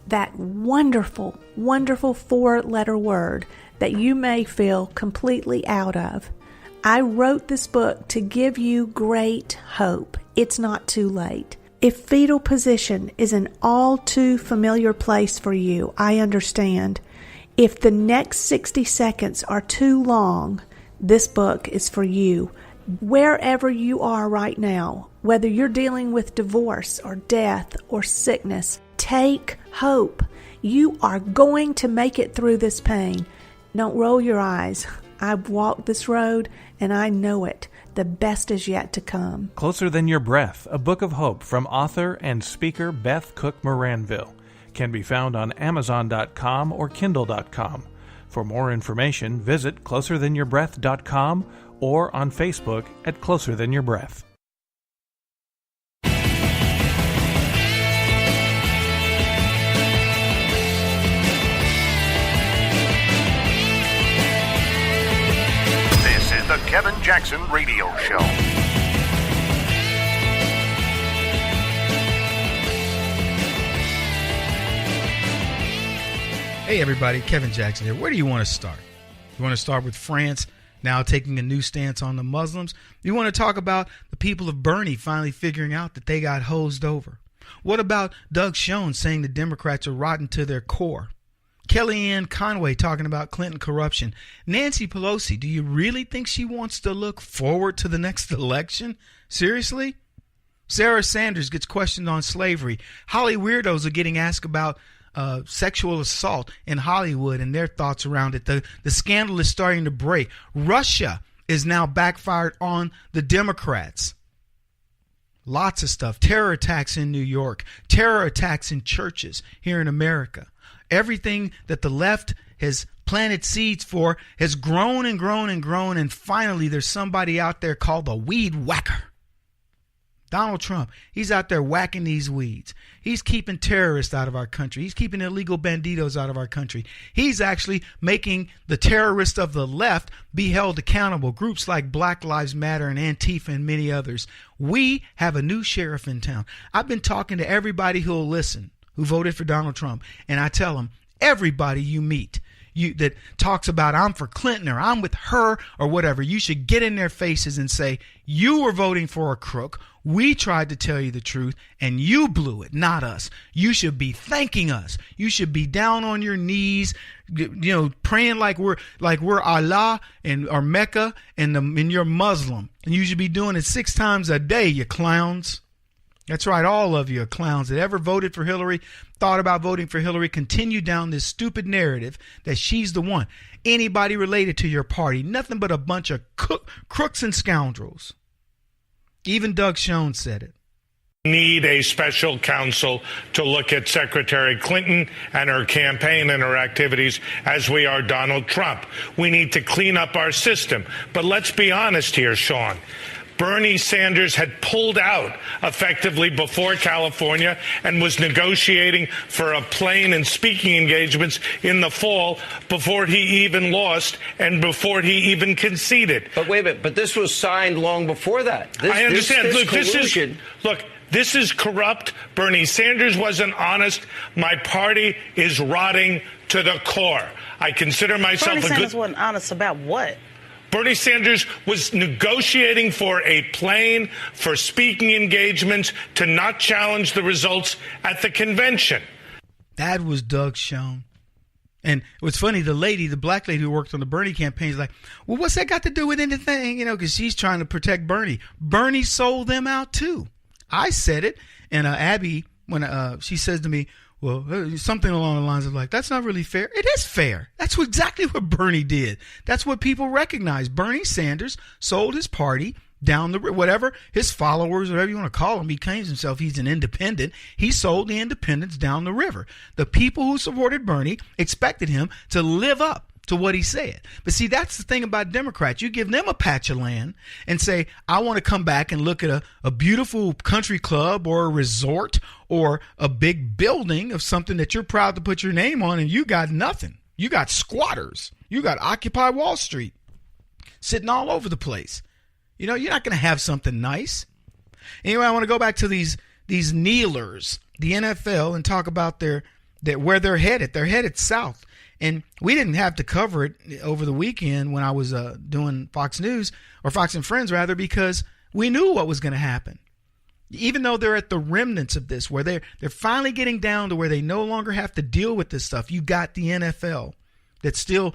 that wonderful, wonderful four-letter word that you may feel completely out of. I wrote this book to give you great hope. It's not too late. If fetal position is an all too familiar place for you, I understand. If the next 60 seconds are too long, this book is for you. Wherever you are right now, whether you're dealing with divorce or death or sickness, take hope. You are going to make it through this pain. Don't roll your eyes. I've walked this road and I know it. The best is yet to come. Closer Than Your Breath, a book of hope from author and speaker Beth Cook Moranville, can be found on Amazon.com or Kindle.com. For more information, visit closerthanyourBreath.com or on Facebook at Closer Than Your Breath. This is the Kevin Jackson Radio Show. Hey everybody, Kevin Jackson here. Where do you want to start? You want to start with France now taking a new stance on the Muslims? You want to talk about the people of Bernie finally figuring out that they got hosed over? What about Doug Schoen saying the Democrats are rotten to their core? Kellyanne Conway talking about Clinton corruption. Nancy Pelosi, do you really think she wants to look forward to the next election? Seriously? Sarah Sanders gets questioned on slavery. Holly weirdos are getting asked about sexual assault in Hollywood and their thoughts around it. The scandal is starting to break. Russia is now backfired on the Democrats. Lots of stuff. Terror attacks in New York. Terror attacks in churches here in America. Everything that the left has planted seeds for has grown and grown and grown, and finally there's somebody out there called the weed whacker. Donald Trump, he's out there whacking these weeds. He's keeping terrorists out of our country. He's keeping illegal banditos out of our country. He's actually making the terrorists of the left be held accountable. Groups like Black Lives Matter and Antifa and many others. We have a new sheriff in town. I've been talking to everybody who'll listen, who voted for Donald Trump, and I tell them, everybody you meet that talks about I'm for Clinton or I'm with her or whatever, you should get in their faces and say, you were voting for a crook. We tried to tell you the truth and you blew it, not us. You should be thanking us. You should be down on your knees, praying like we're Allah and or Mecca and you're Muslim. And you should be doing it 6 times a day, you clowns. That's right, all of you are clowns that ever voted for Hillary, thought about voting for Hillary, continue down this stupid narrative that she's the one. Anybody related to your party, nothing but a bunch of crooks and scoundrels. Even Doug Schoen said it. Need a special counsel to look at Secretary Clinton and her campaign and her activities as we are Donald Trump. We need to clean up our system. But let's be honest here, Sean. Bernie Sanders had pulled out effectively before California and was negotiating for a plane and speaking engagements in the fall before he even lost and before he even conceded. But wait a minute, but this was signed long before that. I understand. This is corrupt. Bernie Sanders wasn't honest. My party is rotting to the core. I consider myself Bernie Sanders wasn't honest about what? Bernie Sanders was negotiating for a plane, for speaking engagements, to not challenge the results at the convention. That was Doug Schoen. And it was funny, the black lady who worked on the Bernie campaign is like, well, what's that got to do with anything? Because she's trying to protect Bernie. Bernie sold them out too. I said it. And Abby, when she says to me, something along the lines of like, that's not really fair. It is fair. That's exactly what Bernie did. That's what people recognize. Bernie Sanders sold his party down the whatever his followers, whatever you want to call him. He claims himself he's an independent. He sold the independents down the river. The people who supported Bernie expected him to live up to what he said. But see, that's the thing about Democrats. You give them a patch of land and say, I want to come back and look at a beautiful country club or a resort or a big building of something that you're proud to put your name on, and you got nothing. You got squatters. You got Occupy Wall Street sitting all over the place. You know, you're not going to have something nice. Anyway, I want to go back to these kneelers, the NFL, and talk about where they're headed. They're headed south. And we didn't have to cover it over the weekend when I was doing Fox News, or Fox and Friends rather, because we knew what was going to happen. Even though they're at the remnants of this, where they're finally getting down to where they no longer have to deal with this stuff. You got the NFL that's still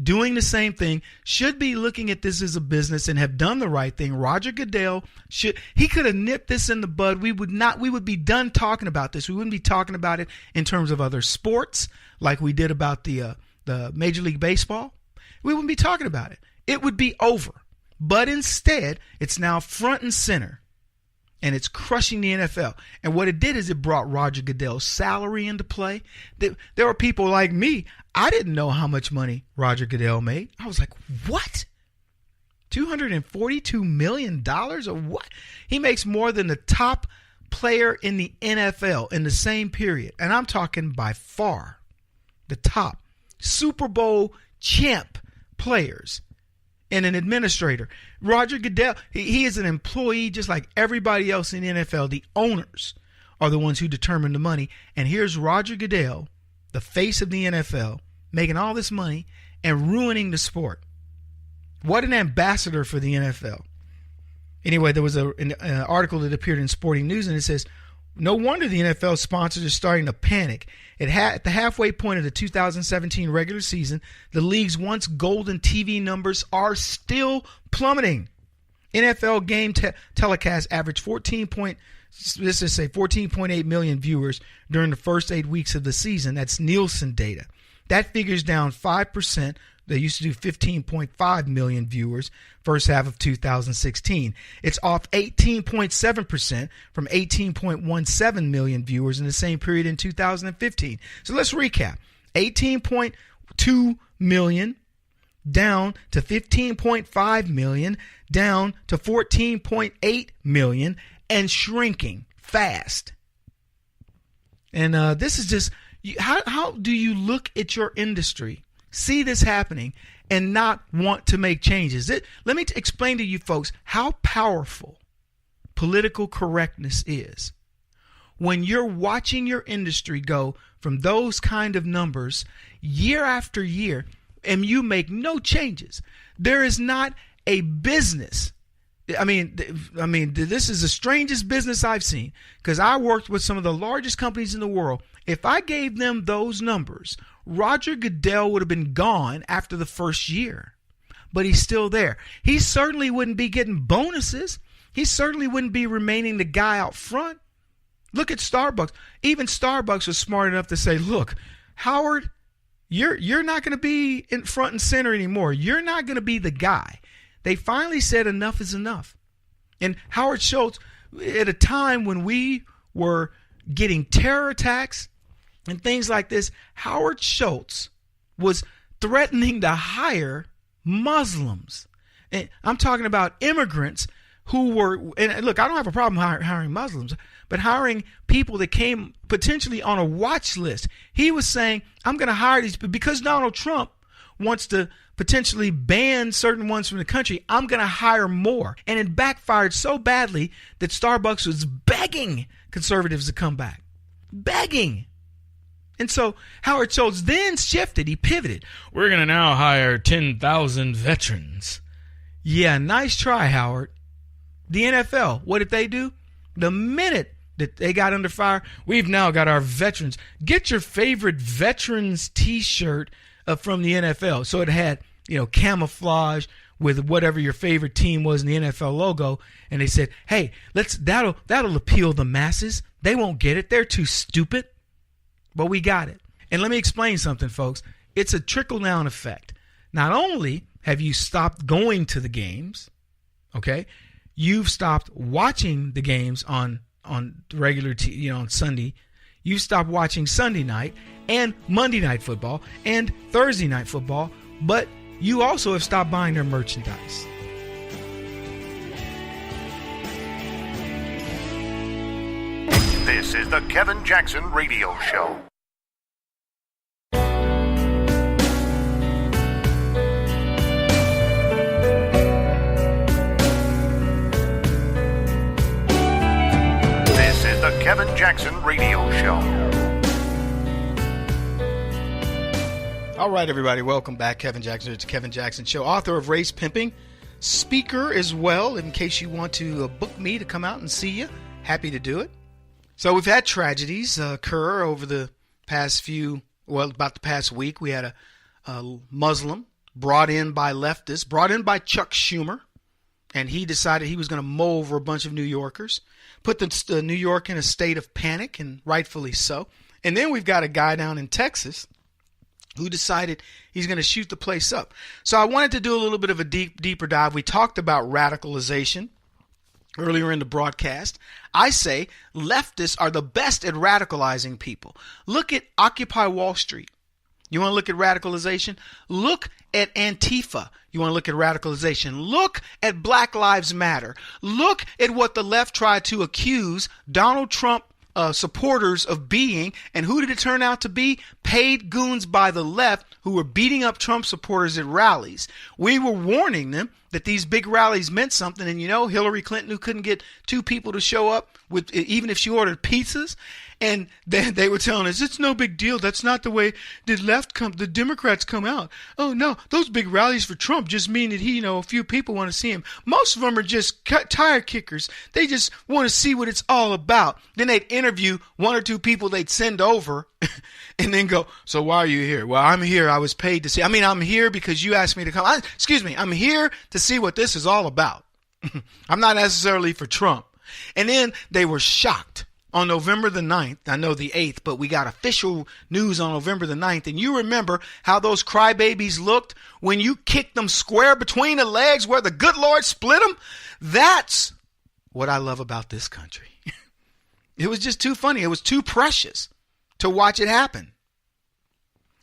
doing the same thing, should be looking at this as a business and have done the right thing. Roger Goodell he could have nipped this in the bud. We would be done talking about this. We wouldn't be talking about it in terms of other sports like we did about the Major League Baseball. We wouldn't be talking about it. It would be over. But instead, it's now front and center. And it's crushing the NFL. And what it did is it brought Roger Goodell's salary into play. There were people like me. I didn't know how much money Roger Goodell made. I was like, what? $242 million or what? He makes more than the top player in the NFL in the same period. And I'm talking by far the top Super Bowl champ players and an administrator. Roger Goodell, he is an employee just like everybody else in the NFL. The owners are the ones who determine the money. And here's Roger Goodell, the face of the NFL, making all this money and ruining the sport. What an ambassador for the NFL. Anyway, there was an article that appeared in Sporting News, and it says, no wonder the NFL sponsors are starting to panic. At the halfway point of the 2017 regular season, the league's once golden TV numbers are still plummeting. NFL game telecasts averaged 14.8 million viewers during the first 8 weeks of the season. That's Nielsen data. That figure's down 5%. They used to do 15.5 million viewers first half of 2016. It's off 18.7% from 18.17 million viewers in the same period in 2015. So let's recap. 18.2 million down to 15.5 million, down to 14.8 million, and shrinking fast. And this is just, how do you look at your industry, see this happening, and not want to make changes? Let me explain to you folks how powerful political correctness is. When you're watching your industry go from those kind of numbers year after year, and you make no changes, there is not a business. I mean, this is the strangest business I've seen, because I worked with some of the largest companies in the world. If I gave them those numbers, Roger Goodell would have been gone after the first year, but he's still there. He certainly wouldn't be getting bonuses. He certainly wouldn't be remaining the guy out front. Look at Starbucks. Even Starbucks was smart enough to say, look, Howard, you're not going to be in front and center anymore. You're not going to be the guy. They finally said enough is enough. And Howard Schultz, at a time when we were getting terror attacks and things like this, Howard Schultz was threatening to hire Muslims. And I'm talking about immigrants who were, and look, I don't have a problem hiring Muslims, but hiring people that came potentially on a watch list. He was saying, I'm going to hire these, because Donald Trump wants to potentially ban certain ones from the country, I'm going to hire more. And it backfired so badly that Starbucks was begging conservatives to come back. Begging. And so Howard Schultz then shifted. He pivoted. We're going to now hire 10,000 veterans. Yeah, nice try, Howard. The NFL, what did they do? The minute that they got under fire, we've now got our veterans. Get your favorite veterans T-shirt from the NFL. So it had, camouflage with whatever your favorite team was in the NFL logo. And they said, hey, that'll appeal the masses. They won't get it. They're too stupid. but we got it. And let me explain something, folks. It's a trickle-down effect. Not only have you stopped going to the games, okay, you've stopped watching the games on regular on Sunday. You've stopped watching Sunday night and Monday night football and Thursday night football, but you also have stopped buying their merchandise. This is the Kevin Jackson Radio Show. This is the Kevin Jackson Radio Show. All right, everybody, welcome back. Kevin Jackson. It's the Kevin Jackson Show. Author of Race Pimping, speaker as well. In case you want to book me to come out and see you, happy to do it. So we've had tragedies occur over the past about the past week. We had a Muslim brought in by leftists, brought in by Chuck Schumer, and he decided he was going to mow over a bunch of New Yorkers, put New York in a state of panic, and rightfully so. And then we've got a guy down in Texas who decided he's going to shoot the place up. So I wanted to do a little bit of a deeper dive. We talked about radicalization earlier in the broadcast. I say leftists are the best at radicalizing people. Look at Occupy Wall Street. You want to look at radicalization? Look at Antifa. You want to look at radicalization? Look at Black Lives Matter. Look at what the left tried to accuse Donald Trump supporters of being, and who did it turn out to be? Paid goons by the left who were beating up Trump supporters at rallies. We were warning them that these big rallies meant something, and Hillary Clinton, who couldn't get two people to show up with even if she ordered pizzas, and they were telling us it's no big deal. That's not the way the Democrats come out. Oh no, those big rallies for Trump just mean that a few people want to see him. Most of them are just tire kickers. They just want to see what it's all about. Then they'd interview one or two people they'd send over, and then go, so why are you here? Well, I'm here. I was paid to see. I'm here because you asked me to come. I'm here to see what this is all about. I'm not necessarily for Trump. And then they were shocked on November the 9th. I know the 8th, but we got official news on November the 9th. And you remember how those crybabies looked when you kicked them square between the legs where the good Lord split them? That's what I love about this country. It was just too funny. It was too precious to watch it happen.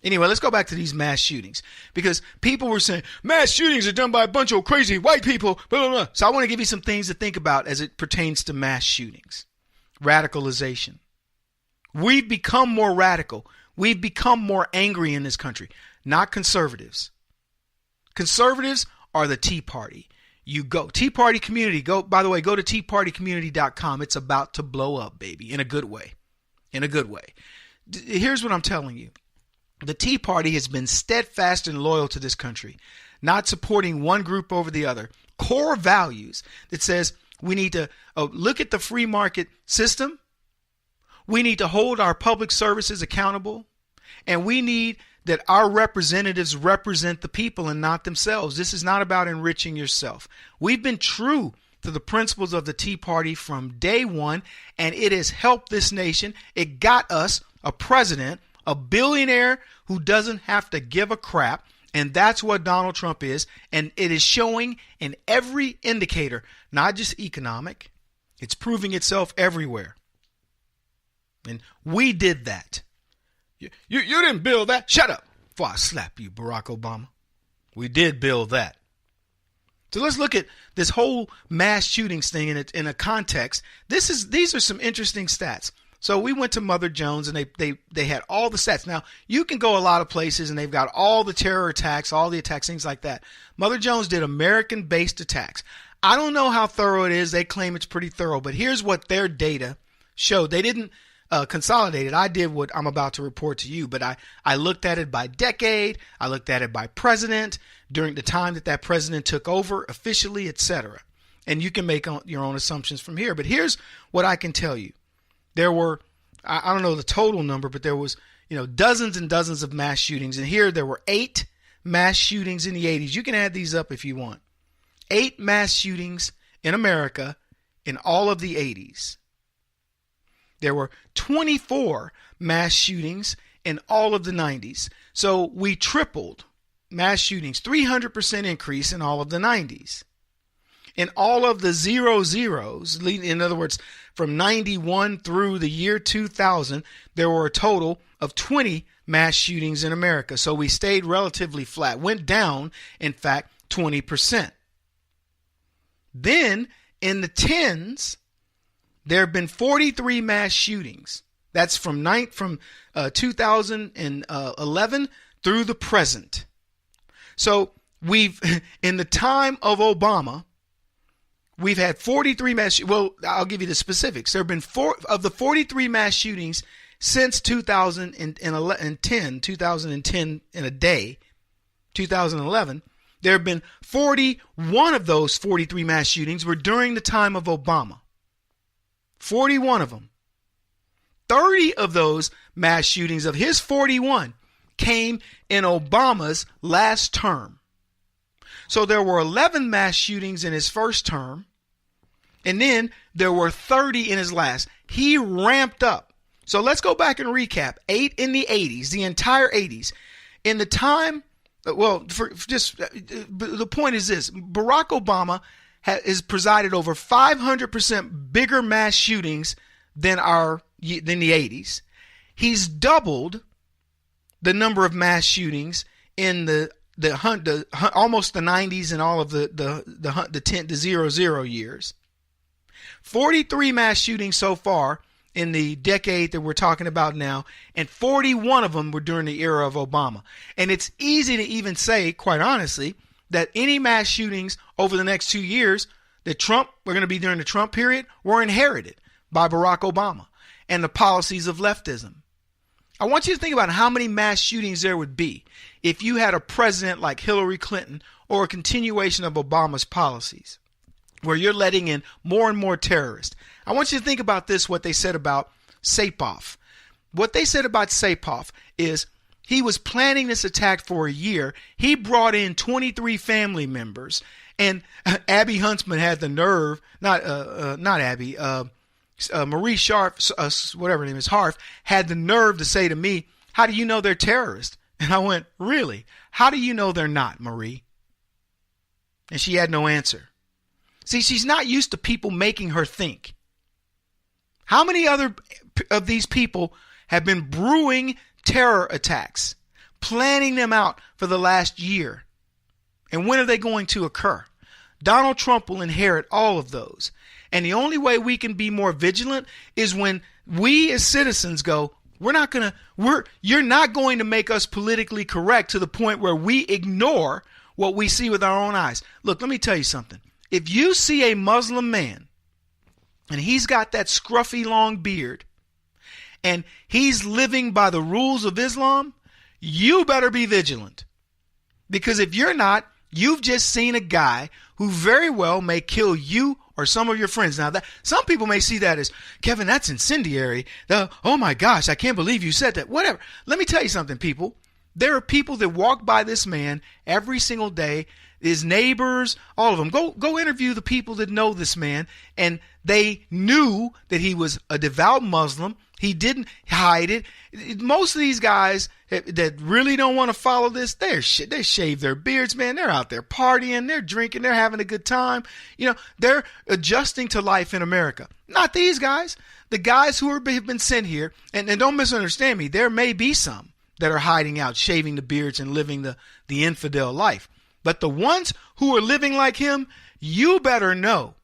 Anyway, let's go back to these mass shootings, because people were saying mass shootings are done by a bunch of crazy white people, blah, blah, blah. So I want to give you some things to think about as it pertains to mass shootings. Radicalization. We've become more radical. We've become more angry in this country, not conservatives. Conservatives are the Tea Party. You go, Tea Party community, by the way, go to teapartycommunity.com. It's about to blow up, baby, in a good way. In a good way. Here's what I'm telling you. The Tea Party has been steadfast and loyal to this country, not supporting one group over the other. Core values that says we need to look at the free market system. We need to hold our public services accountable. And we need that our representatives represent the people and not themselves. This is not about enriching yourself. We've been true to the principles of the Tea Party from day one, and it has helped this nation. It got us a president, a billionaire who doesn't have to give a crap. And that's what Donald Trump is. And it is showing in every indicator, not just economic. It's proving itself everywhere. And we did that. You didn't build that. Shut up before I slap you, Barack Obama. We did build that. So let's look at this whole mass shootings thing in a context. These are some interesting stats. So we went to Mother Jones, and they had all the stats. Now, you can go a lot of places, and they've got all the terror attacks, all the attacks, things like that. Mother Jones did American-based attacks. I don't know how thorough it is. They claim it's pretty thorough, but here's what their data showed. They didn't consolidate it. I did what I'm about to report to you, but I looked at it by decade. I looked at it by president, during the time that president took over officially, etc. And you can make your own assumptions from here. But here's what I can tell you. There were, I don't know the total number, but there was, dozens and dozens of mass shootings. And here there were 8 mass shootings in the 80s. You can add these up if you want. 8 mass shootings in America in all of the 80s. there were 24 mass shootings in all of the 90s. So we tripled mass shootings, 300% increase in all of the 90s. In all of the 00s, in other words, from 91 through the year 2000, there were a total of 20 mass shootings in America. So we stayed relatively flat, went down, in fact, 20%. Then in the 10s, there have been 43 mass shootings. That's from 2011 through the present. So we've, in the time of Obama, we've had 43 mass. Well, I'll give you the specifics. There have been 4 of the 43 mass shootings since 2010 in a day, 2011. There have been 41 of those 43 mass shootings were during the time of Obama. 41 of them. 30 of those mass shootings of his 41 came in Obama's last term. So there were 11 mass shootings in his first term, and then there were 30 in his last. He ramped up. So let's go back and recap. 8 in the 80s, the entire 80s. In the time, the point is this: Barack Obama has presided over 500% bigger mass shootings than the 80s. He's doubled the number of mass shootings in the almost the 90s and all of the 00 years. 43 mass shootings so far in the decade that we're talking about now, and 41 of them were during the era of Obama. And it's easy to even say, quite honestly, that any mass shootings over the next 2 years that we're going to be during the Trump period, were inherited by Barack Obama and the policies of leftism. I want you to think about how many mass shootings there would be if you had a president like Hillary Clinton or a continuation of Obama's policies, where you're letting in more and more terrorists. I want you to think about this, what they said about Saipov. What they said about Saipov is he was planning this attack for a year. He brought in 23 family members, and Abby Huntsman had the nerve, not Abby, Marie Sharf, whatever her name is, Harf, had the nerve to say to me, "How do you know they're terrorists?" And I went, "Really? How do you know they're not, Marie?" And she had no answer. See, she's not used to people making her think. How many other of these people have been brewing terror attacks, planning them out for the last year? And when are they going to occur? Donald Trump will inherit all of those. And the only way we can be more vigilant is when we as citizens go, you're not going to make us politically correct to the point where we ignore what we see with our own eyes. Look, let me tell you something. If you see a Muslim man and he's got that scruffy long beard and he's living by the rules of Islam, you better be vigilant. Because if you're not, you've just seen a guy who very well may kill you or some of your friends. Now, some people may see that as, Kevin, that's incendiary. Oh my gosh, I can't believe you said that. Whatever. Let me tell you something, people. There are people that walk by this man every single day, his neighbors, all of them. Go interview the people that know this man, and they knew that he was a devout Muslim. He didn't hide it. Most of these guys that really don't want to follow this, they shave their beards, man. They're out there partying, they're drinking, they're having a good time. They're adjusting to life in America. Not these guys. The guys who have been sent here, and don't misunderstand me, there may be some that are hiding out, shaving the beards and living the infidel life. But the ones who are living like him, you better know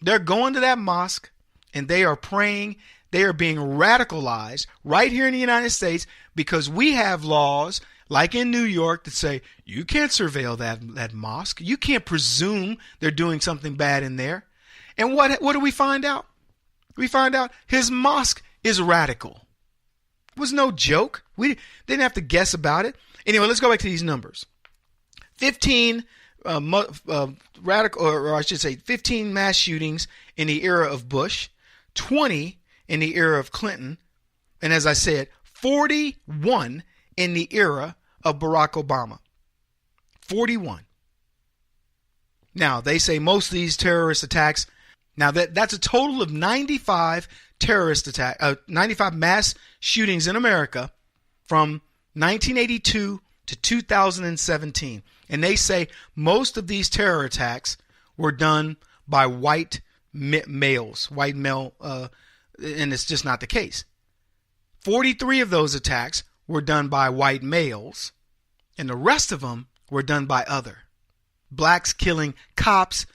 they're going to that mosque and they are praying. They are being radicalized right here in the United States because we have laws like in New York that say you can't surveil that mosque. You can't presume they're doing something bad in there. And what do we find out? We find out his mosque is radical. It was no joke. We didn't have to guess about it. Anyway, let's go back to these numbers. 15 15 mass shootings in the era of Bush, 20 in the era of Clinton, and as I said, 41 in the era of Barack Obama. 41. Now, they say most of these terrorist attacks Now that's a total of 95 95 mass shootings in America from 1982 to 2017. And they say most of these terror attacks were done by white males, white male, and it's just not the case. 43 of those attacks were done by white males, and the rest of them were done by other. Blacks killing cops,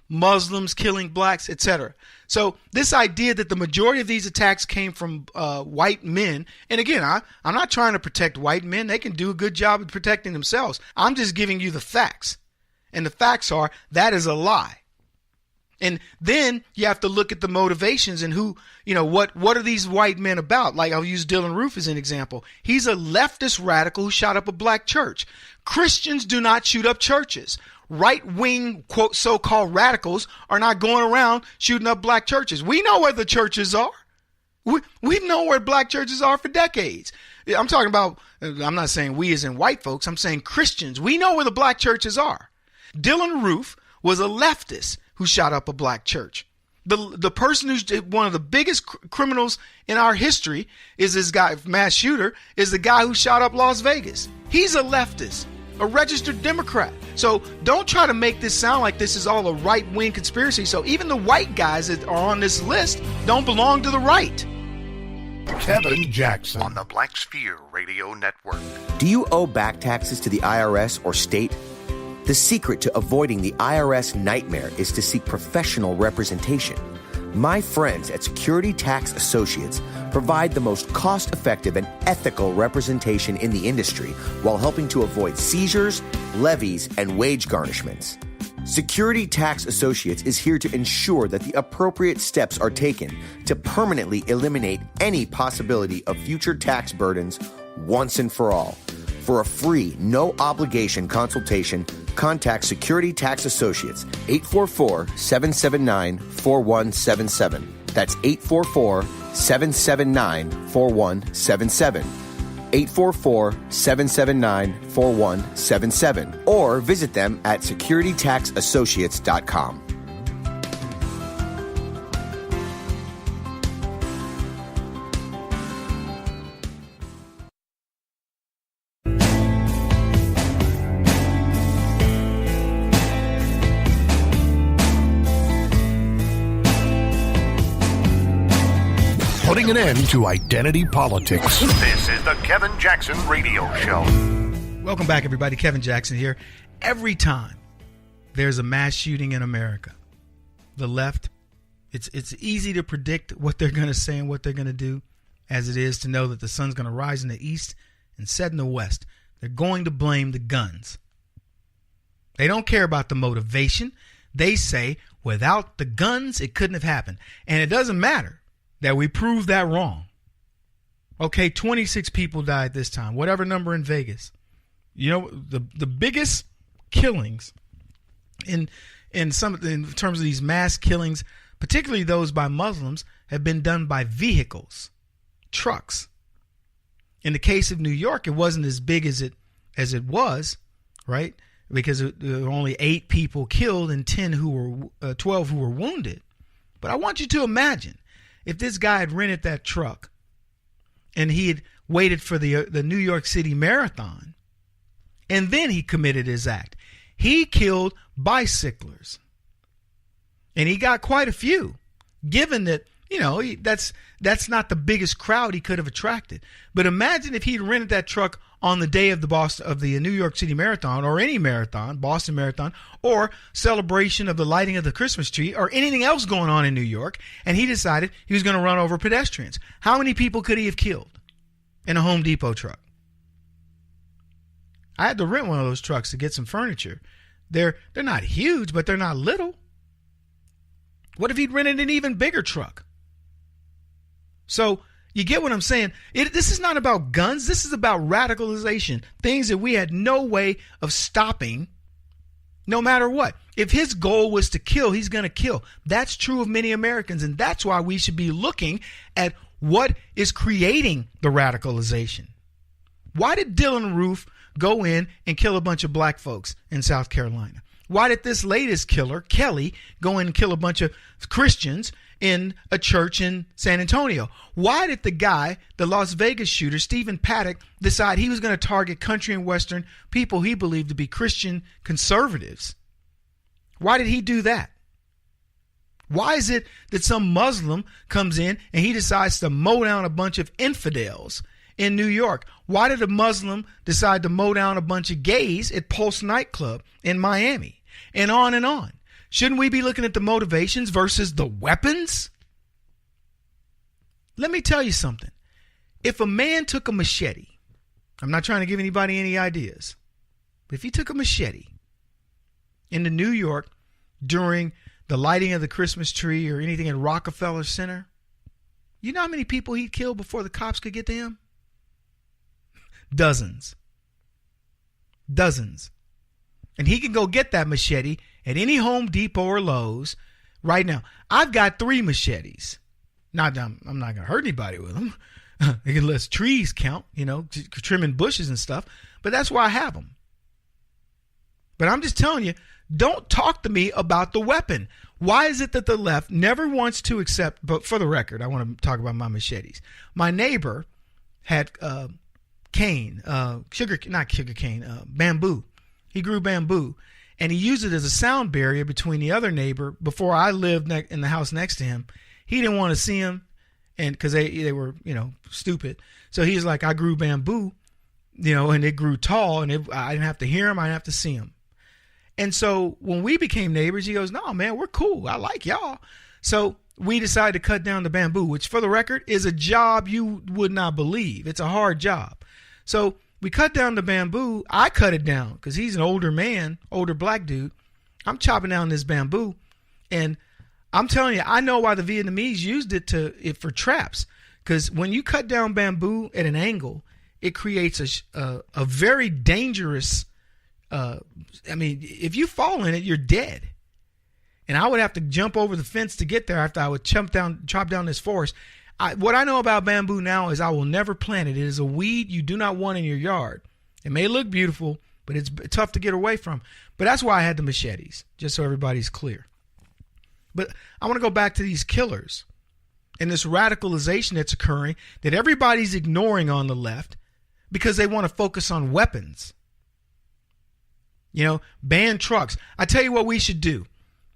Muslims killing blacks, etc. So this idea that the majority of these attacks came from white men, and again, I'm not trying to protect white men. They can do a good job of protecting themselves. I'm just giving you the facts. And the facts are that is a lie. And then you have to look at the motivations and who, what are these white men about? Like I'll use Dylan Roof as an example. He's a leftist radical who shot up a black church. Christians do not shoot up churches. Right-wing, quote, so-called radicals are not going around shooting up black churches. We know where the churches are. We've known where black churches are for decades. I'm talking about, I'm not saying we as in white folks. I'm saying Christians. We know where the black churches are. Dylan Roof was a leftist who shot up a black church. The person who's one of the biggest criminals in our history is this guy, mass shooter, is the guy who shot up Las Vegas. He's a leftist, a registered Democrat. So don't try to make this sound like this is all a right-wing conspiracy. So even the white guys that are on this list don't belong to the right. Kevin Jackson on the Black Sphere Radio Network. Do you owe back taxes to the IRS or state? The secret to avoiding the IRS nightmare is to seek professional representation. My friends at Security Tax Associates provide the most cost-effective and ethical representation in the industry while helping to avoid seizures, levies, and wage garnishments. Security Tax Associates is here to ensure that the appropriate steps are taken to permanently eliminate any possibility of future tax burdens once and for all. For a free, no-obligation consultation, contact Security Tax Associates, 844-779-4177. That's 844-779-4177. 844-779-4177. Or visit them at securitytaxassociates.com. Putting an end to identity politics. This is the Kevin Jackson Radio Show. Welcome back, everybody. Kevin Jackson here. Every time there's a mass shooting in America, the left, it's easy to predict what they're going to say and what they're going to do, as it is to know that the sun's going to rise in the east and set in the west. They're going to blame the guns. They don't care about the motivation. They say, without the guns, it couldn't have happened. And it doesn't matter that we proved that wrong. Okay, 26 people died this time, whatever number in Vegas. The biggest killings in terms of these mass killings, particularly those by Muslims, have been done by vehicles, trucks. In the case of New York, it wasn't as big as it was, right? Because there were only 8 people killed and 12 who were wounded. But I want you to imagine if this guy had rented that truck and he had waited for the New York City Marathon, and then he committed his act. He killed bicyclers, and he got quite a few, given that, that's not the biggest crowd he could have attracted. But imagine if he'd rented that truck on the day of the New York City Marathon, or any marathon, Boston Marathon, or celebration of the lighting of the Christmas tree, or anything else going on in New York, and he decided he was going to run over pedestrians. How many people could he have killed in a Home Depot truck? I had to rent one of those trucks to get some furniture. They're not huge, but they're not little. What if he'd rented an even bigger truck? So you get what I'm saying? This is not about guns. This is about radicalization, things that we had no way of stopping, no matter what. If his goal was to kill, he's going to kill. That's true of many Americans, and that's why we should be looking at what is creating the radicalization. Why did Dylan Roof go in and kill a bunch of black folks in South Carolina? Why did this latest killer, Kelly, go in and kill a bunch of Christians in a church in San Antonio? Why did the guy, the Las Vegas shooter, Stephen Paddock, decide he was going to target country and Western people he believed to be Christian conservatives? Why did he do that? Why is it that some Muslim comes in and he decides to mow down a bunch of infidels in New York? Why did a Muslim decide to mow down a bunch of gays at Pulse nightclub in Miami? And on and on. Shouldn't we be looking at the motivations versus the weapons? Let me tell you something. If a man took a machete, I'm not trying to give anybody any ideas, but if he took a machete into New York during the lighting of the Christmas tree or anything in Rockefeller Center, you know how many people he'd kill before the cops could get to him? Dozens. Dozens. And he can go get that machete at any Home Depot or Lowe's right now. I've got 3 machetes. I'm not going to hurt anybody with them. Unless trees count, trimming bushes and stuff. But that's why I have them. But I'm just telling you, don't talk to me about the weapon. Why is it that the left never wants to accept, but for the record, I want to talk about my machetes. My neighbor had bamboo. He grew bamboo, and he used it as a sound barrier between the other neighbor. Before I lived in the house next to him, he didn't want to see him, and because they were stupid. So he's like, I grew bamboo, and it grew tall, and I didn't have to hear him, I didn't have to see him. And so when we became neighbors, he goes, no, man, we're cool. I like y'all. So we decided to cut down the bamboo, which for the record is a job you would not believe. It's a hard job. So we cut down the bamboo. I cut it down because he's an older man, older black dude. I'm chopping down this bamboo. And I'm telling you, I know why the Vietnamese used it for traps. Because when you cut down bamboo at an angle, it creates a very dangerous, if you fall in it, you're dead. And I would have to jump over the fence to get there after I would chop down this forest. What I know about bamboo now is I will never plant it. It is a weed you do not want in your yard. It may look beautiful, but it's tough to get away from. But that's why I had the machetes, just so everybody's clear. But I want to go back to these killers and this radicalization that's occurring that everybody's ignoring on the left because they want to focus on weapons. Ban trucks. I tell you what we should do.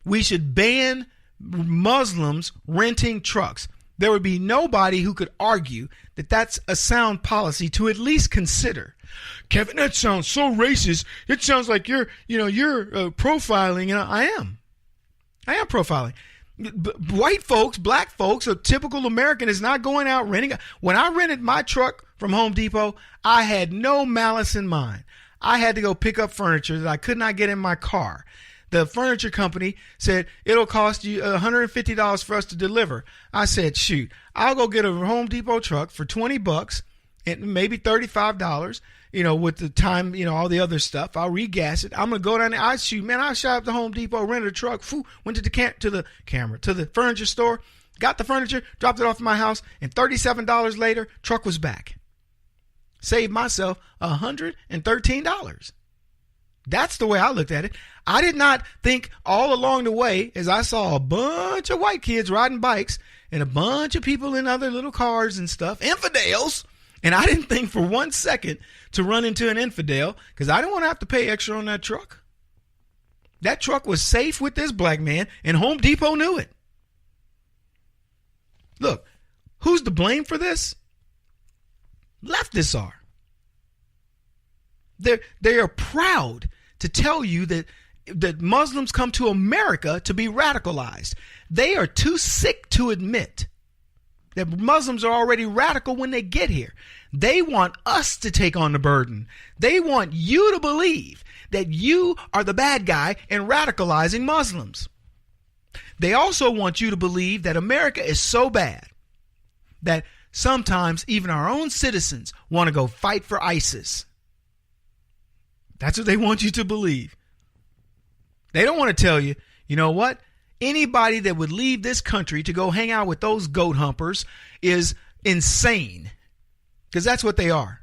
We should ban Muslims renting trucks. There would be nobody who could argue that that's a sound policy to at least consider. Kevin, that sounds so racist. It sounds like you're profiling. I am profiling. White folks, black folks, a typical American is not going out renting. When I rented my truck from Home Depot, I had no malice in mind. I had to go pick up furniture that I could not get in my car. The furniture company said, it'll cost you $150 for us to deliver. I said, shoot, I'll go get a Home Depot truck for $20 and maybe $35, with the time, all the other stuff. I'll regas it. I'm going to go down there. I shot up to Home Depot, rented a truck, went to the furniture store, got the furniture, dropped it off at my house, and $37 later, truck was back. Saved myself $113. That's the way I looked at it. I did not think all along the way as I saw a bunch of white kids riding bikes and a bunch of people in other little cars and stuff, infidels. And I didn't think for 1 second to run into an infidel because I didn't want to have to pay extra on that truck. That truck was safe with this black man and Home Depot knew it. Look, who's to blame for this? Leftists are. They are proud to tell you that Muslims come to America to be radicalized. They are too sick to admit that Muslims are already radical when they get here. They want us to take on the burden. They want you to believe that you are the bad guy in radicalizing Muslims. They also want you to believe that America is so bad that sometimes even our own citizens want to go fight for ISIS. That's what they want you to believe. They don't want to tell you, you know what? Anybody that would leave this country to go hang out with those goat humpers is insane. Because that's what they are.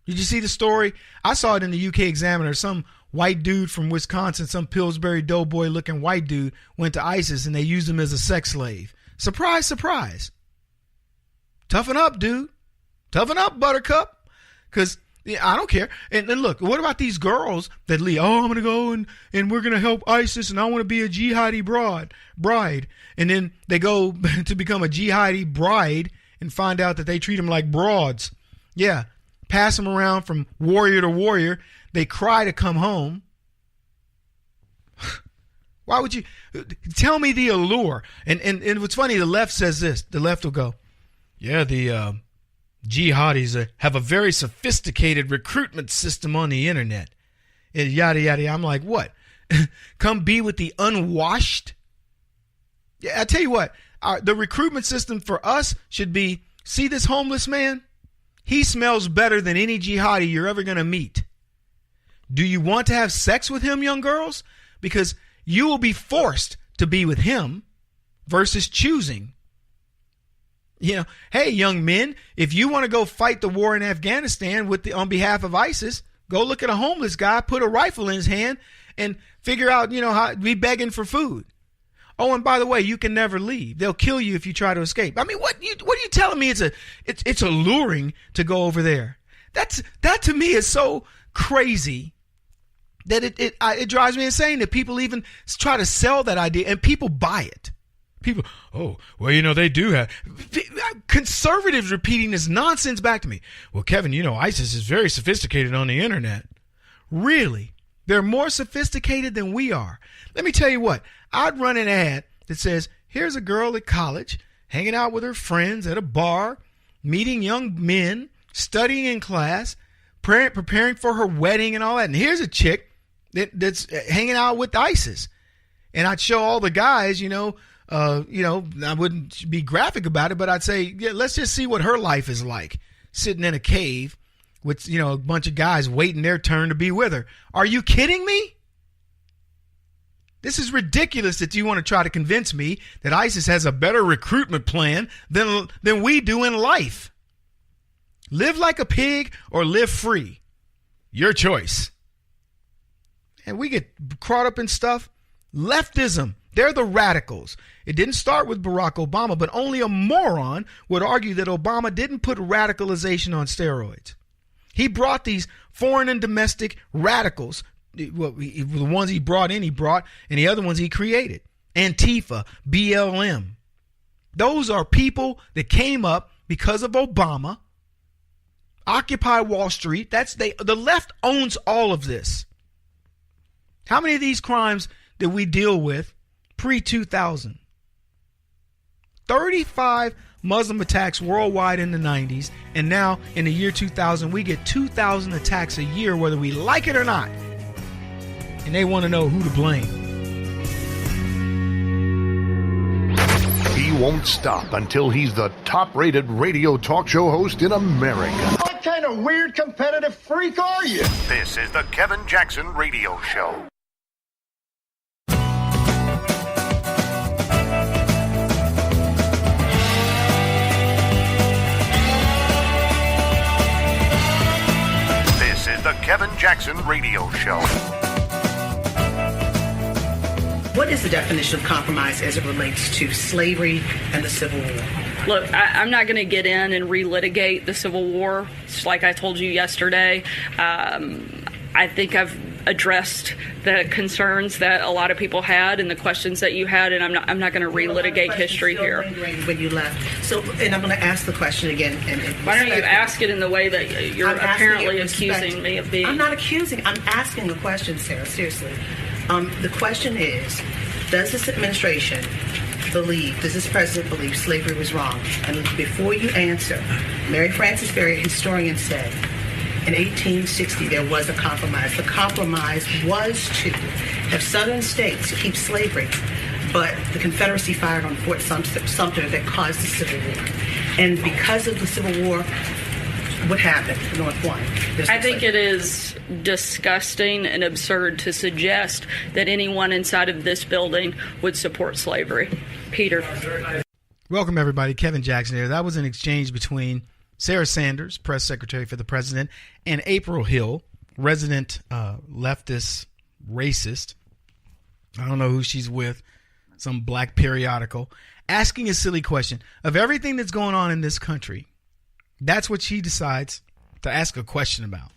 Did you see the story? I saw it in the UK Examiner. Some white dude from Wisconsin, some Pillsbury Doughboy looking white dude went to ISIS and they used him as a sex slave. Surprise, surprise. Toughen up, dude. Toughen up, Buttercup. Because I don't care. And look, what about these girls that leave? Oh, I'm going to go and we're going to help ISIS and I want to be a jihadi bride. And then they go to become a jihadi bride and find out that they treat them like broads. Yeah. Pass them around from warrior to warrior. They cry to come home. Why would you tell me the allure? And what's funny, the left says this. The left will go, yeah, the jihadis have a very sophisticated recruitment system on the internet. And yada, yada. I'm like, what? Come be with the unwashed? Yeah, I tell you what, the recruitment system for us should be, see this homeless man? He smells better than any jihadi you're ever going to meet. Do you want to have sex with him, young girls? Because you will be forced to be with him versus choosing. You know, hey, young men, if you want to go fight the war in Afghanistan on behalf of ISIS, go look at a homeless guy, put a rifle in his hand, and figure out, how to be begging for food. Oh, and by the way, you can never leave. They'll kill you if you try to escape. I mean, what are you telling me? It's alluring to go over there. That to me is so crazy that it drives me insane that people even try to sell that idea and people buy it. People, oh, well, they do have conservatives repeating this nonsense back to me. Well, Kevin, ISIS is very sophisticated on the internet. Really? They're more sophisticated than we are. Let me tell you what. I'd run an ad that says, here's a girl at college, hanging out with her friends at a bar, meeting young men, studying in class, preparing for her wedding and all that. And here's a chick that's hanging out with ISIS. And I'd show all the guys, I wouldn't be graphic about it, but I'd say, yeah, let's just see what her life is like, sitting in a cave with, a bunch of guys waiting their turn to be with her. Are you kidding me? This is ridiculous that you want to try to convince me that ISIS has a better recruitment plan than we do in life. Live like a pig or live free. Your choice. And we get caught up in stuff. Leftism. They're the radicals. It didn't start with Barack Obama, but only a moron would argue that Obama didn't put radicalization on steroids. He brought these foreign and domestic radicals. The ones he brought, and the other ones he created. Antifa, BLM. Those are people that came up because of Obama. Occupy Wall Street. The left owns all of this. How many of these crimes did we deal with pre-2000? 35 Muslim attacks worldwide in the 90s, and now in the year 2000, we get 2,000 attacks a year, whether we like it or not. And they want to know who to blame. He won't stop until he's the top-rated radio talk show host in America. What kind of weird competitive freak are you? This is the Kevin Jackson Radio Show. This is the Kevin Jackson Radio Show. What is the definition of compromise as it relates to slavery and the Civil War? Look, I'm not going to get in and relitigate the Civil War. It's like I told you yesterday. I think I've addressed the concerns that a lot of people had and the questions that you had, and I'm not going to relitigate history here. When you left, and I'm going to ask the question again. Why don't you ask it in the way that you're apparently accusing me of being? I'm not accusing. I'm asking the question, Sarah. Seriously. The question is, does this administration does this president believe slavery was wrong? And before you answer, Mary Frances Berry, a historian, said, in 1860 there was a compromise. The compromise was to have southern states keep slavery, but the Confederacy fired on Fort Sumter that caused the Civil War. And because of the Civil War, what happened? The North won. I think it is disgusting and absurd to suggest that anyone inside of this building would support slavery. Peter. Welcome, everybody. Kevin Jackson here. That was an exchange between Sarah Sanders, press secretary for the president, and April Hill, resident leftist racist. I don't know who she's with, some black periodical, asking a silly question. Of everything that's going on in this country, that's what she decides to ask a question about.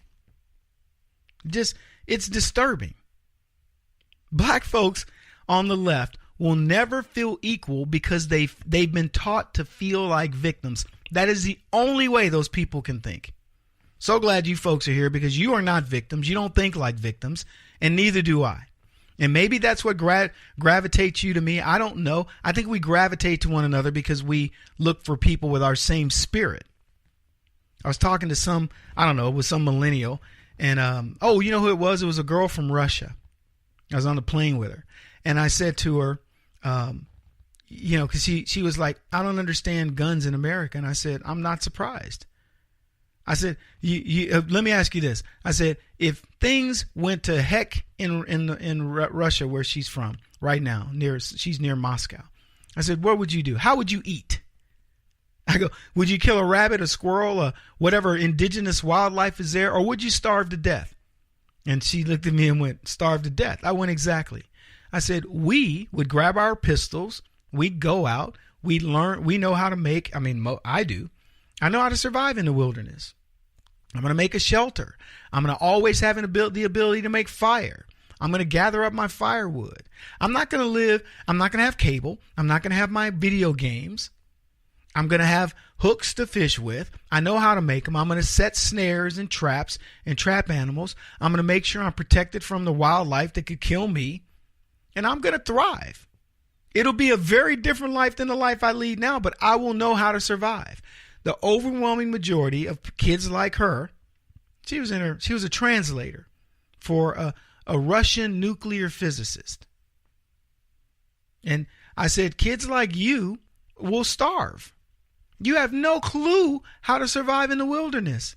It's disturbing. Black folks on the left will never feel equal because they've been taught to feel like victims. That is the only way those people can think. So glad you folks are here because you are not victims. You don't think like victims, and neither do I. And maybe that's what gravitates you to me. I don't know. I think we gravitate to one another because we look for people with our same spirit. I was talking to some millennial, and you know who it was? It was a girl from Russia. I was on the plane with her, and I said to her, because she was like, I don't understand guns in America. And I said, I'm not surprised. I said, let me ask you this. I said, if things went to heck in Russia, where she's from right now, she's near Moscow. I said, what would you do? How would you eat? I go, would you kill a rabbit, a squirrel, whatever indigenous wildlife is there, or would you starve to death? And she looked at me and went, starve to death. I went, exactly. I said, we would grab our pistols. We'd go out. We'd learn. We know how to make. I do. I know how to survive in the wilderness. I'm going to make a shelter. I'm going to always have the ability to make fire. I'm going to gather up my firewood. I'm not going to have cable. I'm not going to have my video games. I'm going to have hooks to fish with. I know how to make them. I'm going to set snares and traps and trap animals. I'm going to make sure I'm protected from the wildlife that could kill me. And I'm going to thrive. It'll be a very different life than the life I lead now, but I will know how to survive. The overwhelming majority of kids like her, she was a translator for a Russian nuclear physicist. And I said, kids like you will starve. You have no clue how to survive in the wilderness.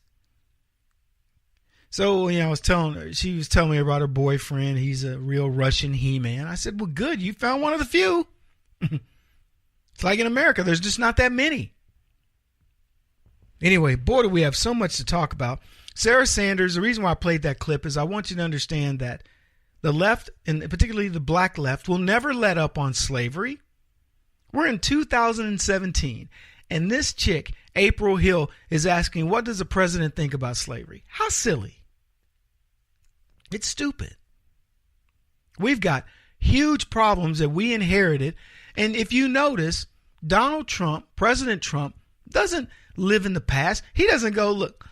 So, I was telling her, she was telling me about her boyfriend. He's a real Russian He-Man. I said, well, good. You found one of the few. It's like in America, there's just not that many. Anyway, boy, do we have so much to talk about. Sarah Sanders, the reason why I played that clip is I want you to understand that the left, and particularly the black left, will never let up on slavery. We're in 2017. And this chick, April Hill, is asking, what does the president think about slavery? How silly. It's stupid. We've got huge problems that we inherited. And if you notice, Donald Trump, President Trump, doesn't live in the past. He doesn't go, look,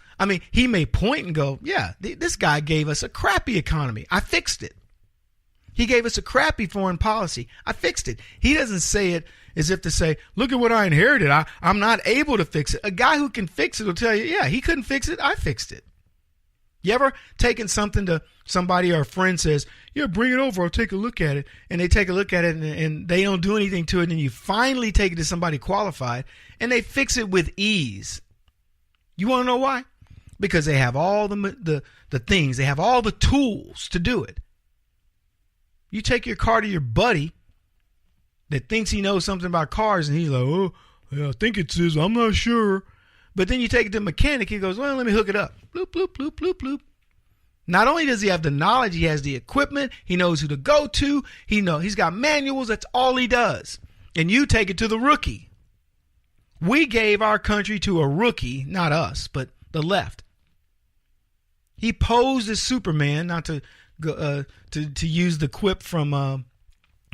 he may point and go, yeah, this guy gave us a crappy economy. I fixed it. He gave us a crappy foreign policy. I fixed it. He doesn't say it as if to say, look at what I inherited. I'm not able to fix it. A guy who can fix it will tell you, yeah, he couldn't fix it. I fixed it. You ever taken something to somebody or a friend says, yeah, bring it over. I'll take a look at it. And they take a look at it and they don't do anything to it. And you finally take it to somebody qualified and they fix it with ease. You want to know why? Because they have all the things. They have all the tools to do it. You take your car to your buddy that thinks he knows something about cars and he's like, oh, yeah, I think it's this. I'm not sure. But then you take it to the mechanic. He goes, well, let me hook it up. Bloop, bloop, bloop, bloop, bloop. Not only does he have the knowledge, he has the equipment. He knows who to go to. He's got manuals. That's all he does. And you take it to the rookie. We gave our country to a rookie, not us, but the left. He posed as Superman, not to use the quip from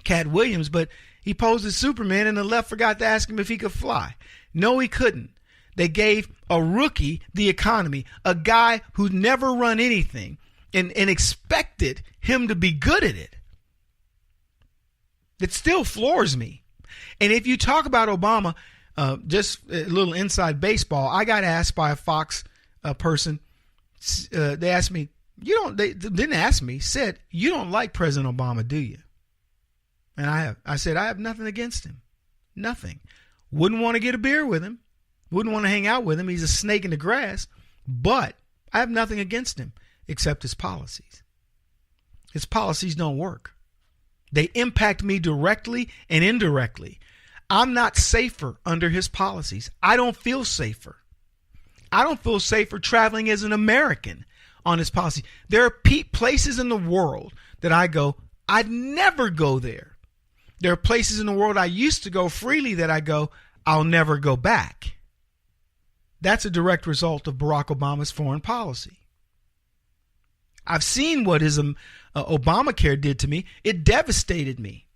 Cat Williams, but he posed as Superman and the left forgot to ask him if he could fly. No, he couldn't. They gave a rookie the economy, a guy who'd never run anything, and expected him to be good at it. It still floors me. And if you talk about Obama, just a little inside baseball, I got asked by a Fox person, they asked me, they didn't ask me, said, you don't like President Obama, do you? And I said, I have nothing against him. Nothing. Wouldn't want to get a beer with him. Wouldn't want to hang out with him. He's a snake in the grass. But I have nothing against him except his policies. His policies don't work. They impact me directly and indirectly. I'm not safer under his policies. I don't feel safer. I don't feel safer traveling as an American on this policy. There are places in the world that I go, I'd never go there. There are places in the world I used to go freely that I go, I'll never go back. That's a direct result of Barack Obama's foreign policy. I've seen what his Obamacare did to me. It devastated me.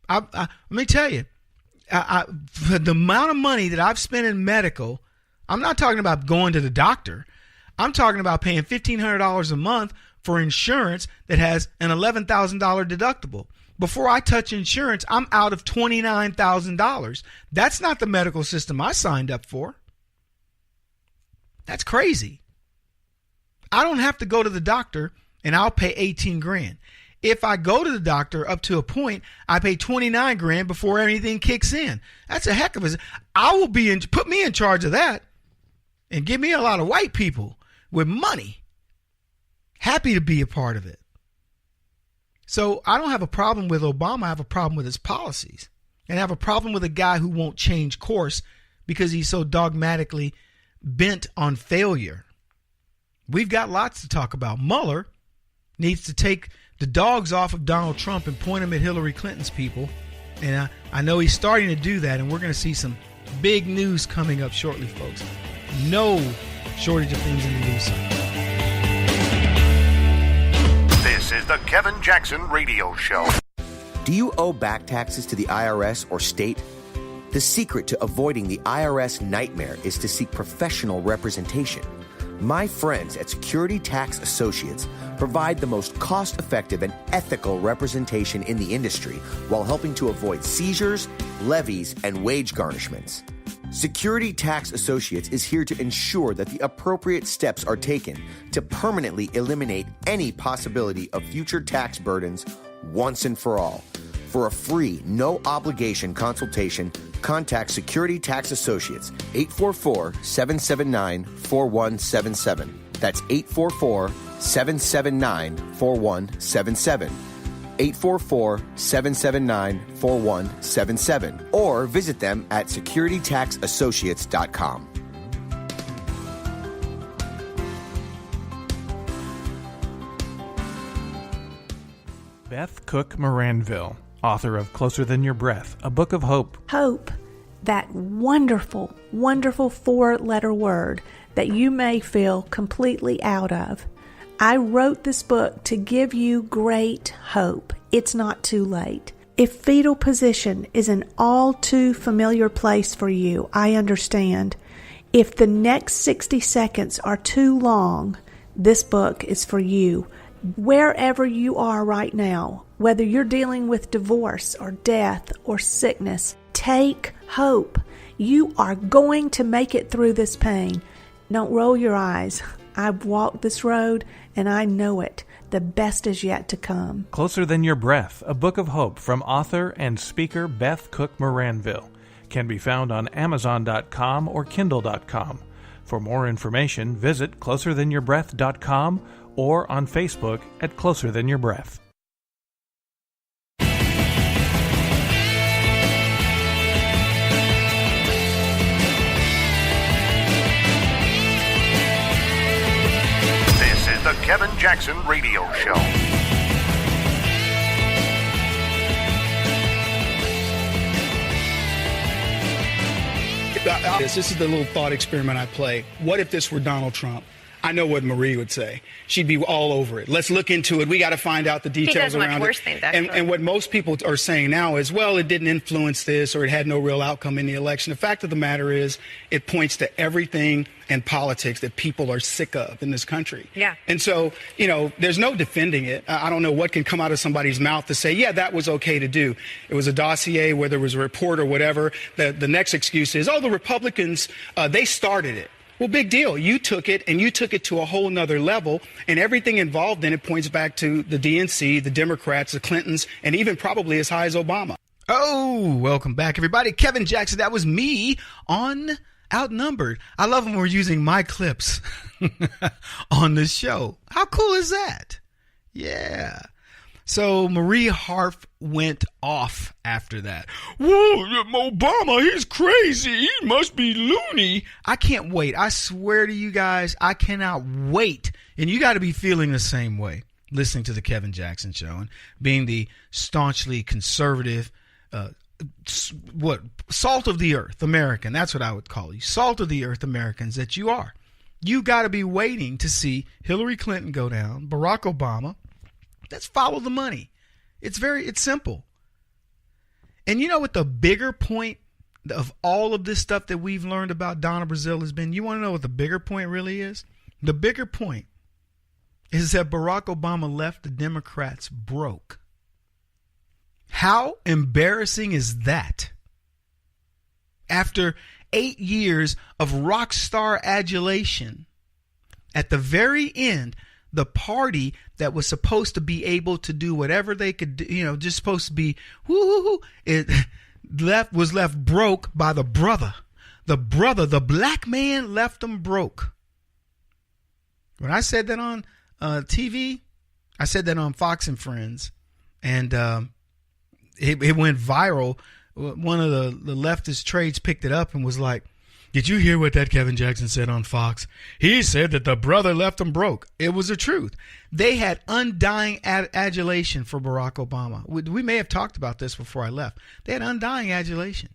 Let me tell you, for the amount of money that I've spent in medical, I'm not talking about going to the doctor. I'm talking about paying $1,500 a month for insurance that has an $11,000 deductible. Before I touch insurance, I'm out of $29,000. That's not the medical system I signed up for. That's crazy. I don't have to go to the doctor and I'll pay 18 grand. If I go to the doctor up to a point, I pay 29 grand before anything kicks in. That's a heck of a... put me in charge of that and give me a lot of white people with money. Happy to be a part of it. So I don't have a problem with Obama. I have a problem with his policies. And I have a problem with a guy who won't change course because he's so dogmatically bent on failure. We've got lots to talk about. Mueller needs to take the dogs off of Donald Trump and point them at Hillary Clinton's people. And I know he's starting to do that, and we're going to see some big news coming up shortly, folks. No shortage of things in the news cycle. This is the Kevin Jackson Radio Show. Do you owe back taxes to the IRS or state? The secret to avoiding the IRS nightmare is to seek professional representation. My friends at Security Tax Associates provide the most cost-effective and ethical representation in the industry while helping to avoid seizures, levies, and wage garnishments. Security Tax Associates is here to ensure that the appropriate steps are taken to permanently eliminate any possibility of future tax burdens once and for all. For a free, no-obligation consultation, contact Security Tax Associates, 844-779-4177. That's 844-779-4177. 844-779-4177. Or visit them at securitytaxassociates.com. Beth Cook Moranville, author of Closer Than Your Breath, a book of hope. Hope, that wonderful, wonderful 4-letter word that you may feel completely out of. I wrote this book to give you great hope. It's not too late. If fetal position is an all too familiar place for you, I understand. If the next 60 seconds are too long, this book is for you. Wherever you are right now, whether you're dealing with divorce or death or sickness, take hope. You are going to make it through this pain. Don't roll your eyes. I've walked this road and I know it. The best is yet to come. Closer Than Your Breath, a book of hope from author and speaker Beth Cook Moranville, can be found on Amazon.com or Kindle.com. For more information, visit closerthanyourBreath.com or on Facebook at Closer Than Your Breath. This is the Kevin Jackson Radio Show. This is the little thought experiment I play. What if this were Donald Trump? I know what Marie would say. She'd be all over it. Let's look into it. We got to find out the details around it. He does much worse things, actually. And what most people are saying now is, well, it didn't influence this or it had no real outcome in the election. The fact of the matter is it points to everything in politics that people are sick of in this country. Yeah. And so, you know, there's no defending it. I don't know what can come out of somebody's mouth to say, yeah, that was okay to do. It was a dossier, whether it was a report or whatever. The next excuse is, oh, the Republicans, they started it. Well, big deal. You took it, and you took it to a whole nother level, and everything involved in it points back to the DNC, the Democrats, the Clintons, and even probably as high as Obama. Oh, welcome back, everybody. Kevin Jackson, that was me on Outnumbered. I love when we're using my clips on this show. How cool is that? Yeah. So Marie Harf went off after that. Whoa, Obama, he's crazy. He must be loony. I can't wait. I swear to you guys, I cannot wait. And you got to be feeling the same way listening to the Kevin Jackson Show and being the staunchly conservative, salt of the earth American. That's what I would call you. Salt of the earth Americans that you are. You got to be waiting to see Hillary Clinton go down, Barack Obama. Let's follow the money. It's simple. And you know what the bigger point of all of this stuff that we've learned about Donna Brazile has been? You want to know what the bigger point really is? The bigger point is that Barack Obama left the Democrats broke. How embarrassing is that? After 8 years of rock star adulation, at the very end, the party that was supposed to be able to do whatever they could do, just supposed to be it was left broke by the brother. The black man left them broke. When I said that on TV, I said that on Fox and Friends, and it went viral. One of the leftist trades picked it up and was like, did you hear what that Kevin Jackson said on Fox? He said that the brother left him broke. It was the truth. They had undying adulation for Barack Obama. We may have talked about this before I left. They had undying adulation.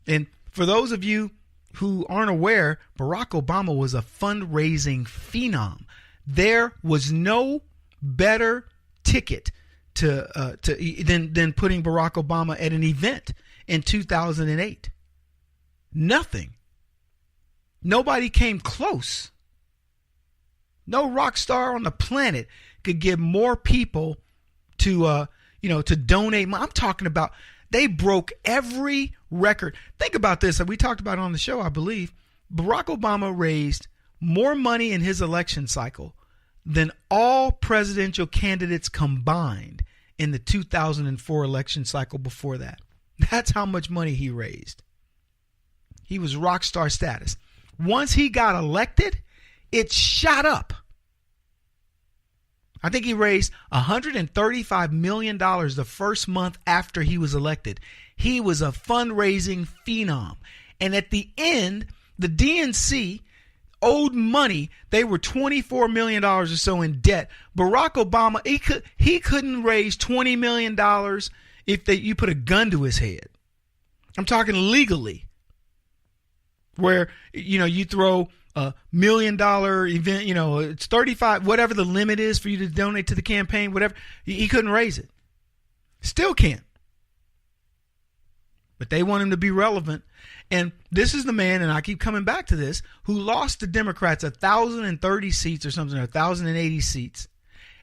And for those of you who aren't aware, Barack Obama was a fundraising phenom. There was no better ticket than putting Barack Obama at an event in 2008. Nothing. Nobody came close. No rock star on the planet could get more people to donate. I'm talking about they broke every record. Think about this. We talked about it on the show, I believe. Barack Obama raised more money in his election cycle than all presidential candidates combined in the 2004 election cycle before that. That's how much money he raised. He was rock star status. Once he got elected, it shot up. I think he raised $135 million the first month after he was elected. He was a fundraising phenom. And at the end, the DNC owed money. They were $24 million or so in debt. Barack Obama, he couldn't raise $20 million if you put a gun to his head. I'm talking legally. Where, you throw $1 million event, it's 35, whatever the limit is for you to donate to the campaign, whatever. He couldn't raise it. Still can't. But they want him to be relevant. And this is the man, and I keep coming back to this, who lost the Democrats 1,030 seats or something, or 1,080 seats.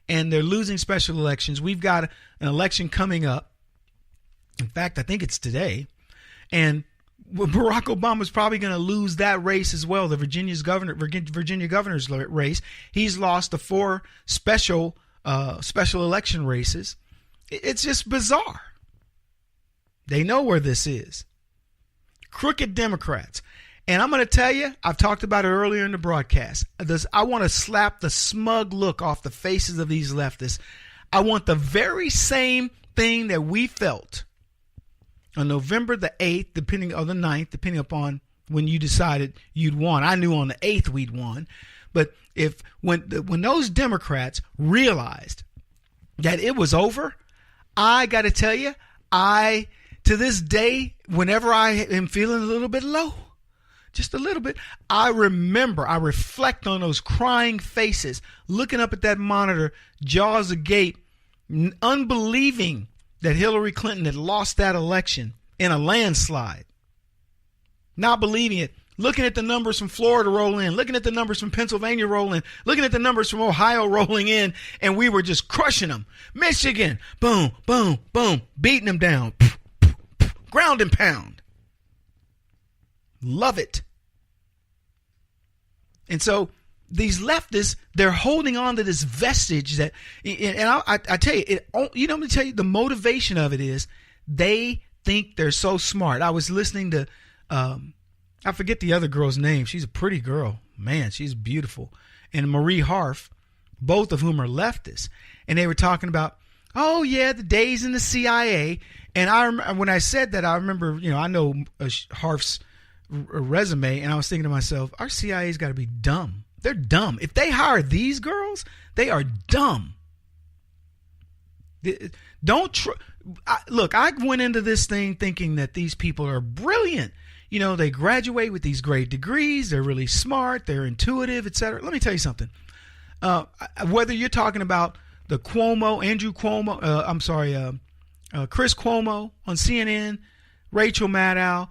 And they're losing special elections. We've got an election coming up. In fact, I think it's today. And Barack Obama's probably going to lose that race as well, the Virginia governor's race. He's lost the 4 special election races. It's just bizarre. They know where this is. Crooked Democrats. And I'm going to tell you, I've talked about it earlier in the broadcast. I want to slap the smug look off the faces of these leftists. I want the very same thing that we felt on November the 8th, or the 9th, depending upon when you decided you'd won. I knew on the 8th we'd won. But when those Democrats realized that it was over, I got to tell you, to this day, whenever I am feeling a little bit low, just a little bit, I reflect on those crying faces, looking up at that monitor, jaws agape, unbelieving that Hillary Clinton had lost that election in a landslide. Not believing it. Looking at the numbers from Florida roll in. Looking at the numbers from Pennsylvania roll in. Looking at the numbers from Ohio rolling in. And we were just crushing them. Michigan, boom, boom, boom. Beating them down. Ground and pound. Love it. And so these leftists, they're holding on to this vestige that, and I tell you, let me tell you, the motivation of it is they think they're so smart. I was listening to, I forget the other girl's name. She's a pretty girl. Man, she's beautiful. And Marie Harf, both of whom are leftists. And they were talking about, oh, yeah, the days in the CIA. And when I said that, I remember, I know Harf's resume, and I was thinking to myself, our CIA's got to be dumb. They're dumb. If they hire these girls, they are dumb. Look, I went into this thing thinking that these people are brilliant. They graduate with these great degrees. They're really smart. They're intuitive, etc. Let me tell you something. Whether you're talking about the Chris Cuomo on CNN, Rachel Maddow.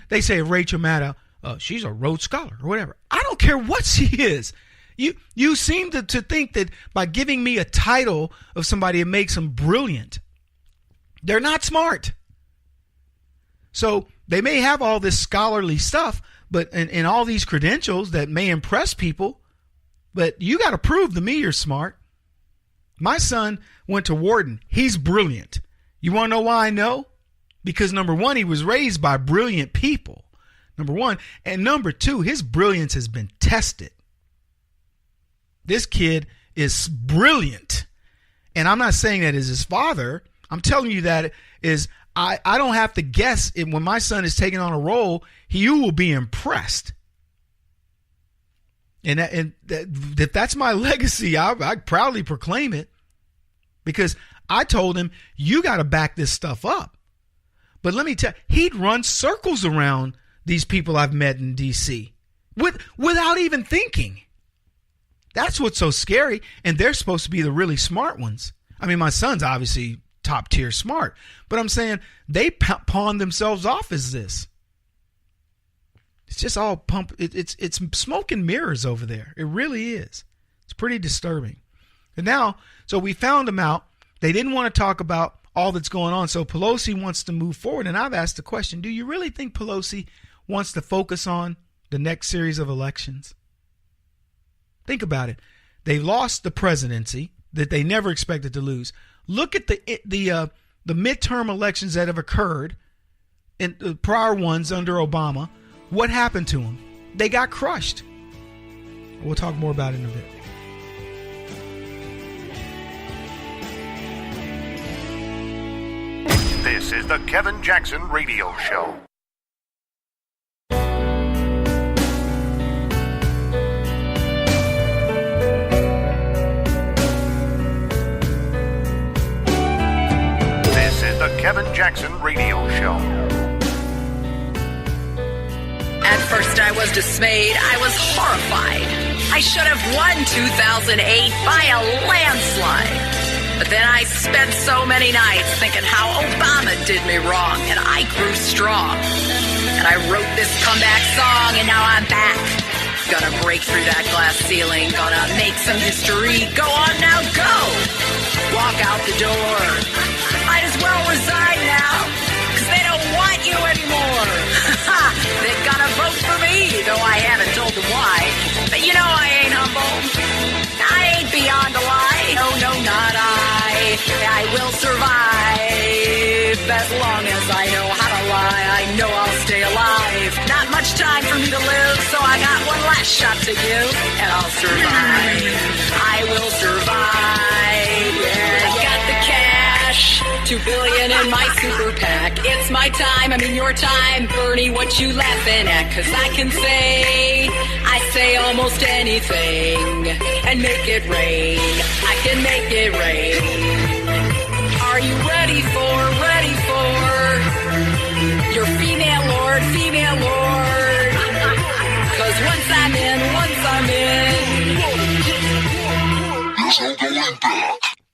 They say Rachel Maddow, she's a Rhodes Scholar or whatever. I don't care what she is. You seem to think that by giving me a title of somebody, it makes them brilliant. They're not smart. So they may have all this scholarly stuff, but and all these credentials that may impress people, but you got to prove to me you're smart. My son went to Wharton. He's brilliant. You want to know why I know? Because number one, he was raised by brilliant people. Number one. And number two, his brilliance has been tested. This kid is brilliant. And I'm not saying that as his father. I'm telling you that is I don't have to guess it. When my son is taking on a role, you will be impressed. And if that's my legacy, I proudly proclaim it, because I told him, you got to back this stuff up. But let me tell you, he'd run circles around these people I've met in D.C. without even thinking. That's what's so scary. And they're supposed to be the really smart ones. I mean, my son's obviously top tier smart, but I'm saying they pawn themselves off as this. It's just all pump. It's smoke and mirrors over there. It really is. It's pretty disturbing. And now, so we found them out. They didn't want to talk about all that's going on. So Pelosi wants to move forward. And I've asked the question, do you really think Pelosi wants to focus on the next series of elections? Think about it. They lost the presidency that they never expected to lose. Look at the midterm elections that have occurred, and the prior ones under Obama. What happened to them? They got crushed. We'll talk more about it in a bit. This is the Kevin Jackson Radio Show. This is the Kevin Jackson Radio Show. At first I was dismayed. I was horrified. I should have won 2008 by a landslide. But then I spent so many nights thinking how Obama did me wrong, and I grew strong. And I wrote this comeback song, and now I'm back. Gonna break through that glass ceiling, gonna make some history. Go on now, go! Walk out the door. Might as well resign now, 'cause they don't want you anymore. They're gonna vote for me, though I haven't told them why. But you know I ain't humble. I ain't beyond a lie. No, not I will survive as long as I know how to lie. I know I'll stay alive. Not much time for me to live, so I got one last shot to give, and I'll survive. I will survive. Yeah, got the cash. $2 billion in my super PAC. It's my time, I mean your time. Bernie, what you laughing at? 'Cause I can say almost anything and make it rain. I can make it rain. Are you ready for your female lord? 'Cause once I'm in.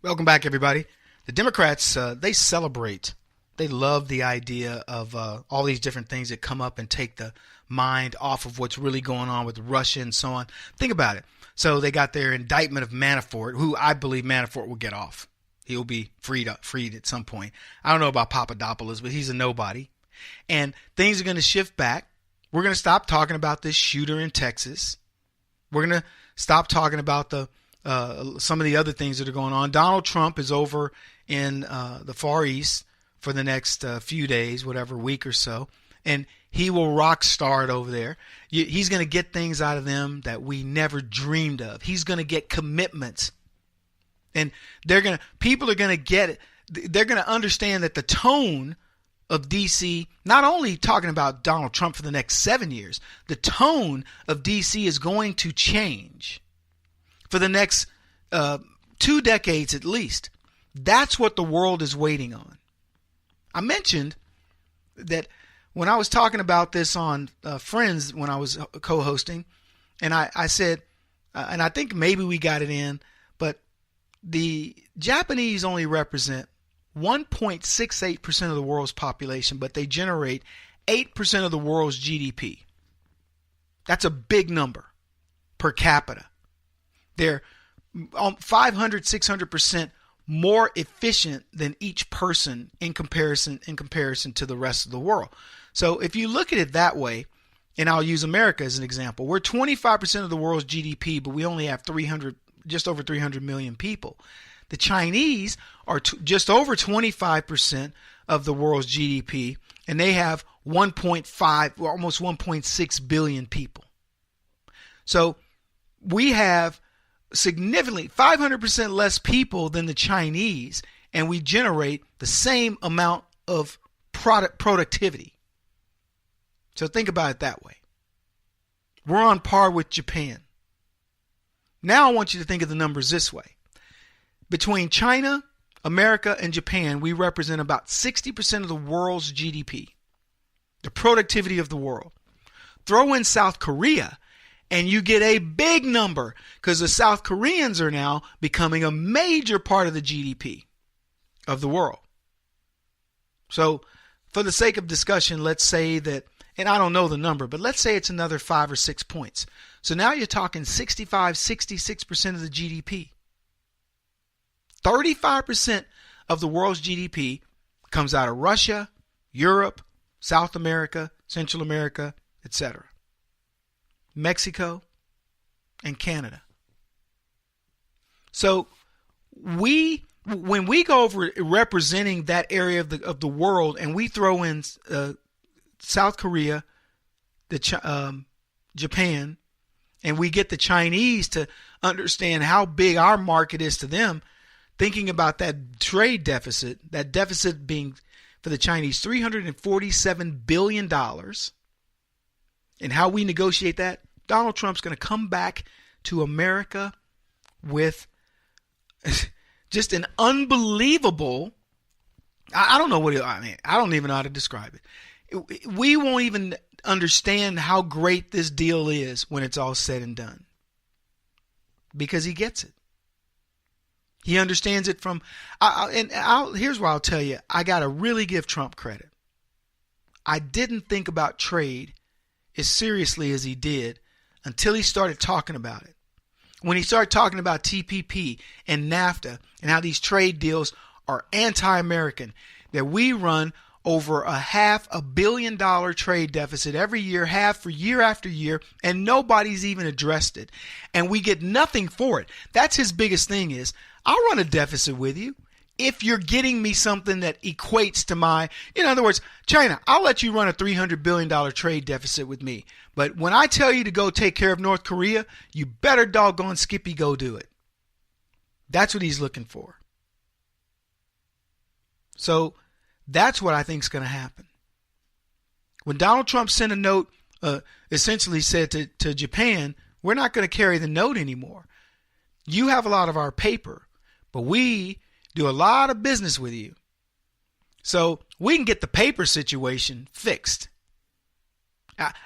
Welcome back, everybody. The Democrats, they celebrate. They love the idea of all these different things that come up and take the mind off of what's really going on with Russia and so on. Think about it. So they got their indictment of Manafort, who I believe Manafort will get off. He'll be freed at some point. I don't know about Papadopoulos, but he's a nobody. And things are going to shift back. We're going to stop talking about this shooter in Texas. We're going to stop talking about some of the other things that are going on. Donald Trump is over in the Far East for the next few days, whatever, week or so. and he will rock star it over there. He's going to get things out of them that we never dreamed of. He's going to get commitments. And people are going to get it. They're going to understand that the tone of D.C., not only talking about Donald Trump for the next 7 years, the tone of D.C. is going to change for the next 2 decades at least. That's what the world is waiting on. I mentioned that when I was talking about this on Friends, when I was co-hosting, and I said, and I think maybe we got it in, but the Japanese only represent 1.68% of the world's population, but they generate 8% of the world's GDP. That's a big number per capita. They're 500, 600% more efficient than each person in comparison to the rest of the world. So if you look at it that way, and I'll use America as an example, we're 25% of the world's GDP, but we only have just over 300 million people. The Chinese are just over 25% of the world's GDP, and they have 1.5, or almost 1.6 billion people. So we have significantly 500% less people than the Chinese, and we generate the same amount of productivity. So think about it that way. We're on par with Japan. Now I want you to think of the numbers this way. Between China, America, and Japan, we represent about 60% of the world's GDP, the productivity of the world. Throw in South Korea, and you get a big number, because the South Koreans are now becoming a major part of the GDP of the world. So for the sake of discussion, let's say that, and I don't know the number, but let's say it's another 5 or 6 points. So now you're talking 65, 66% of the GDP. 35% of the world's GDP comes out of Russia, Europe, South America, Central America, etc. Mexico, and Canada. So when we go over representing that area of the world, and we throw in South Korea, Japan, and we get the Chinese to understand how big our market is to them, thinking about that trade deficit, that deficit being for the Chinese $347 billion, and how we negotiate that, Donald Trump's going to come back to America with just an unbelievable, I don't even know how to describe it. We won't even understand how great this deal is when it's all said and done, because he gets it. He understands it from, here's what I'll tell you. I got to really give Trump credit. I didn't think about trade as seriously as he did until he started talking about it. When he started talking about TPP and NAFTA and how these trade deals are anti-American, that we run over $500 million trade deficit every year, half for year after year, and nobody's even addressed it. And we get nothing for it. That's his biggest thing is, I'll run a deficit with you if you're getting me something that equates to my, in other words, China, I'll let you run a $300 billion trade deficit with me. But when I tell you to go take care of North Korea, you better doggone Skippy go do it. That's what he's looking for. So that's what I think is going to happen. When Donald Trump sent a note, essentially said to Japan, we're not going to carry the note anymore. You have a lot of our paper, but we do a lot of business with you. So we can get the paper situation fixed.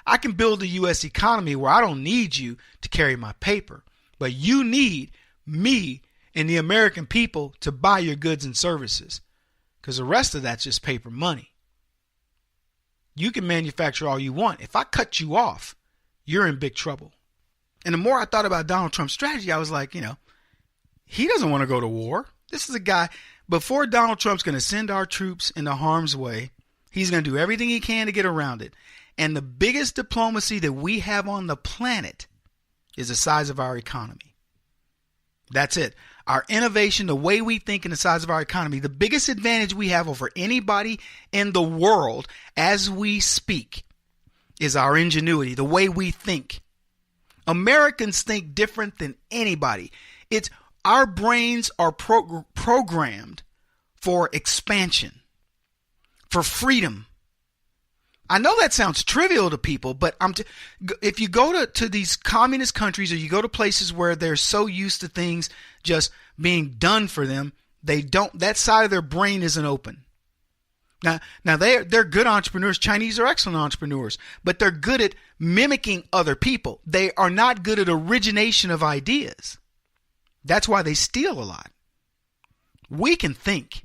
I can build a U.S. economy where I don't need you to carry my paper, but you need me and the American people to buy your goods and services, because the rest of that's just paper money. You can manufacture all you want. If I cut you off, you're in big trouble. And the more I thought about Donald Trump's strategy, I was like, he doesn't want to go to war. This is a guy, before Donald Trump's going to send our troops into harm's way, he's going to do everything he can to get around it. And the biggest diplomacy that we have on the planet is the size of our economy. That's it. our innovation, the way we think, and the size of our economy. The biggest advantage we have over anybody in the world as we speak is our ingenuity, the way we think. Americans think different than anybody. It's our brains are programmed for expansion, for freedom. I know that sounds trivial to people, but if you go to these communist countries, or you go to places where they're so used to things just being done for them, that side of their brain isn't open. Now they're good entrepreneurs. Chinese are excellent entrepreneurs, but they're good at mimicking other people. They are not good at origination of ideas. That's why they steal a lot. We can think.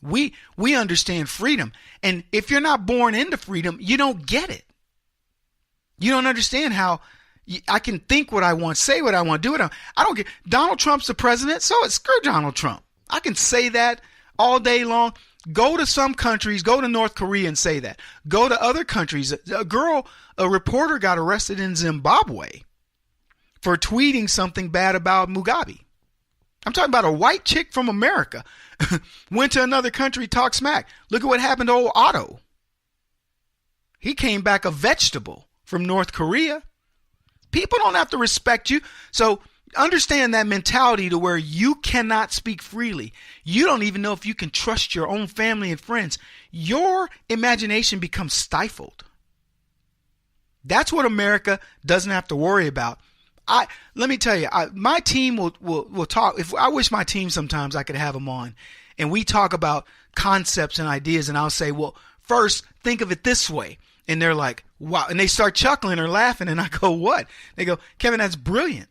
We understand freedom. And if you're not born into freedom, you don't get it. You don't understand how I can think what I want, say what I want, do what I don't get. Donald Trump's the president, so screw Donald Trump. I can say that all day long. Go to some countries, go to North Korea and say that. Go to other countries. A reporter got arrested in Zimbabwe for tweeting something bad about Mugabe. I'm talking about a white chick from America went to another country, talk smack. Look at what happened to old Otto. He came back a vegetable from North Korea. People don't have to respect you. So understand that mentality to where you cannot speak freely. You don't even know if you can trust your own family and friends. Your imagination becomes stifled. That's what America doesn't have to worry about. Let me tell you, my team will talk. If I wish my team sometimes I could have them on, and we talk about concepts and ideas, and I'll say, well, first think of it this way, and they're like, wow, and they start chuckling or laughing, and I go, what? They go, Kevin, that's brilliant.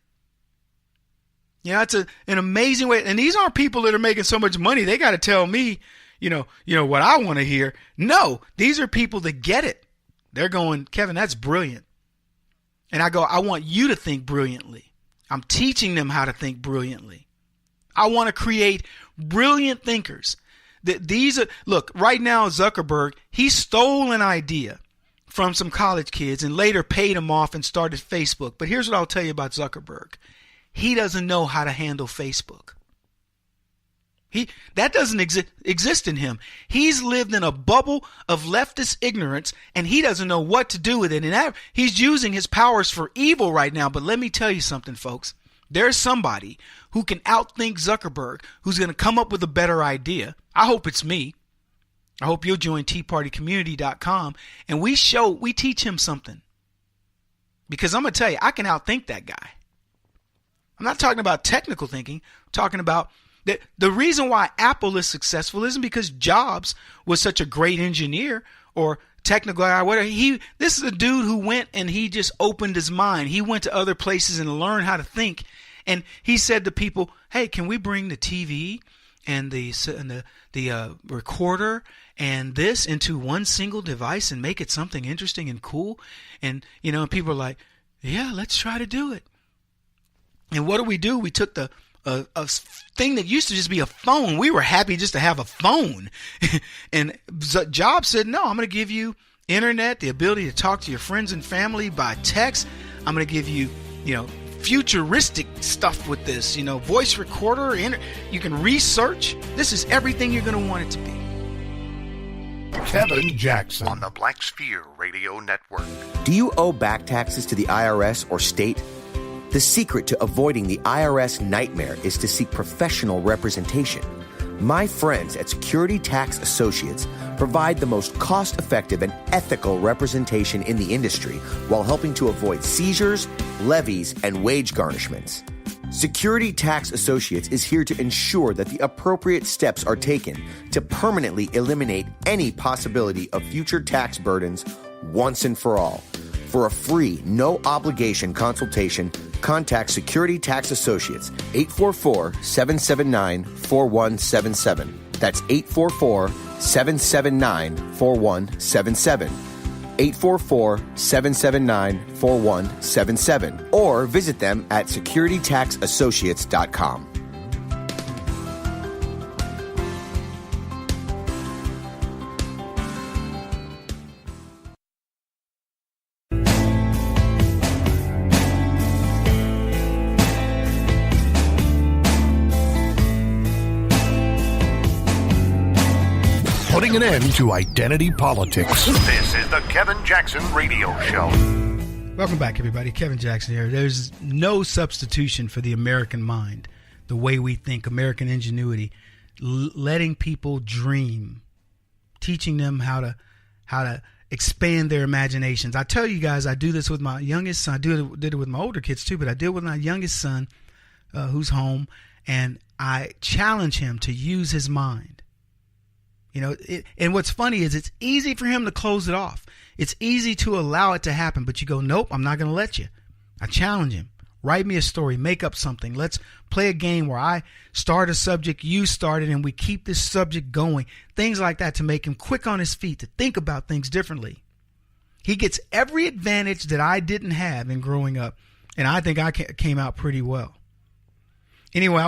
You know, it's an amazing way. And these aren't people that are making so much money. They got to tell me, you know what I want to hear. No, these are people that get it. They're going, Kevin, that's brilliant. And I go, I want you to think brilliantly. I'm teaching them how to think brilliantly. I want to create brilliant thinkers. Look, right now, Zuckerberg, he stole an idea from some college kids and later paid them off and started Facebook. But here's what I'll tell you about Zuckerberg. He doesn't know how to handle Facebook. That doesn't exist in him. He's lived in a bubble of leftist ignorance, and he doesn't know what to do with it. And he's using his powers for evil right now. But let me tell you something, folks. There's somebody who can outthink Zuckerberg, who's going to come up with a better idea. I hope it's me. I hope you'll join TeaPartyCommunity.com, and we teach him something. Because I'm going to tell you, I can outthink that guy. I'm not talking about technical thinking. I'm talking about the reason why Apple is successful isn't because Jobs was such a great engineer or technical guy, whatever. This is a dude who went and he just opened his mind. He went to other places and learned how to think. And he said to people, hey, can we bring the TV and the recorder and this into one single device and make it something interesting and cool? And, people are like, yeah, let's try to do it. And what do? We took a thing that used to just be a phone. We were happy just to have a phone. And Jobs said, no, I'm going to give you internet, the ability to talk to your friends and family by text. I'm going to give you, futuristic stuff with this, voice recorder. You can research. This is everything you're going to want it to be. Kevin Jackson on the Black Sphere Radio Network. Do you owe back taxes to the IRS or state? The secret to avoiding the IRS nightmare is to seek professional representation. My friends at Security Tax Associates provide the most cost-effective and ethical representation in the industry while helping to avoid seizures, levies, and wage garnishments. Security Tax Associates is here to ensure that the appropriate steps are taken to permanently eliminate any possibility of future tax burdens once and for all. For a free, no-obligation consultation, contact Security Tax Associates, 844-779-4177. That's 844-779-4177. 844-779-4177. Or visit them at securitytaxassociates.com. putting an end to identity politics. This is the Kevin Jackson Radio Show. Welcome back, everybody. Kevin Jackson here. There's no substitution for the American mind, the way we think, American ingenuity, letting people dream, teaching them how to expand their imaginations. I tell you guys, I do this with my youngest son. I did it with my older kids too, but I did it with my youngest son, who's home, and I challenge him to use his mind. You know, and what's funny is it's easy for him to close it off. It's easy to allow it to happen, but you go, nope, I'm not going to let you. I challenge him. Write me a story, make up something. Let's play a game where I start a subject, you start it, and we keep this subject going. Things like that to make him quick on his feet, to think about things differently. He gets every advantage that I didn't have in growing up, and I think I came out pretty well. Anyway,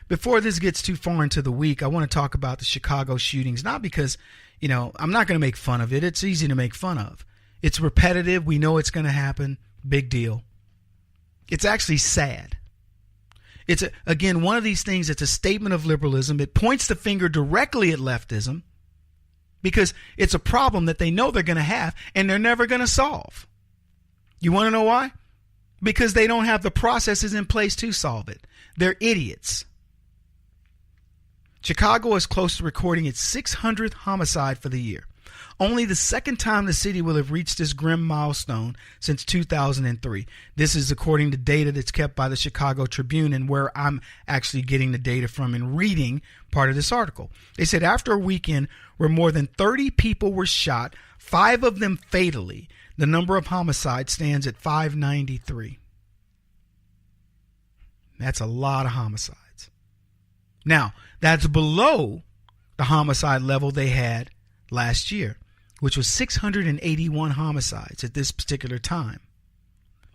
before this gets too far into the week, I want to talk about the Chicago shootings, not because, you know, I'm not going to make fun of it. It's easy to make fun of. It's repetitive. We know it's going to happen. Big deal. It's actually sad. It's, again, one of these things that's a statement of liberalism. It points the finger directly at leftism because it's a problem that they know they're going to have and they're never going to solve. You want to know why? Because they don't have the processes in place to solve it. They're idiots. Chicago is close to recording its 600th homicide for the year. Only the second time the city will have reached this grim milestone since 2003. This is according to data that's kept by the Chicago Tribune and where I'm actually getting the data from and reading part of this article. They said after a weekend where more than 30 people were shot, 5 of them fatally, the number of homicides stands at 593. That's a lot of homicides. Now, that's below the homicide level they had last year, which was 681 homicides at this particular time.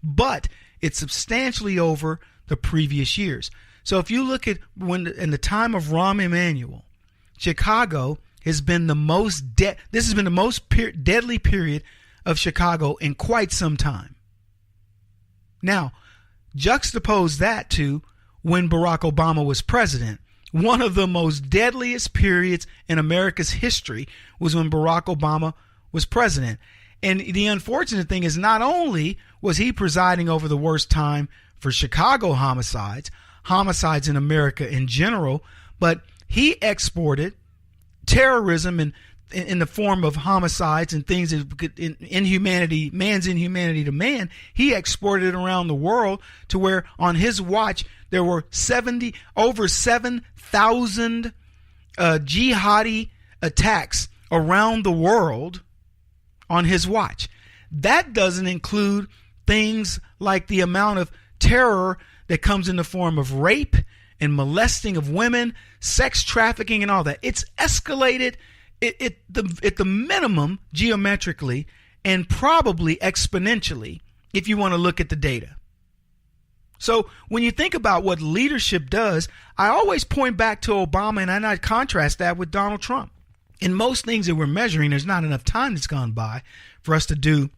But it's substantially over the previous years. So if you look at in the time of Rahm Emanuel, Chicago has been the most this has been the most deadly period of Chicago in quite some time. Now, juxtapose that to when Barack Obama was president. One of the most deadliest periods in America's history was when Barack Obama was president. And the unfortunate thing is not only was he presiding over the worst time for Chicago homicides in America in general, but he exported terrorism in the form of homicides and things that inhumanity, man's inhumanity to man. He exported it around the world to where on his watch there were over 7,000 jihadi attacks around the world on his watch. That doesn't include things like the amount of terror that comes in the form of rape and molesting of women, sex trafficking and all that. It's escalated at the minimum geometrically and probably exponentially if you want to look at the data. So when you think about what leadership does, I always point back to Obama and I contrast that with Donald Trump. In most things that we're measuring, there's not enough time that's gone by for us to do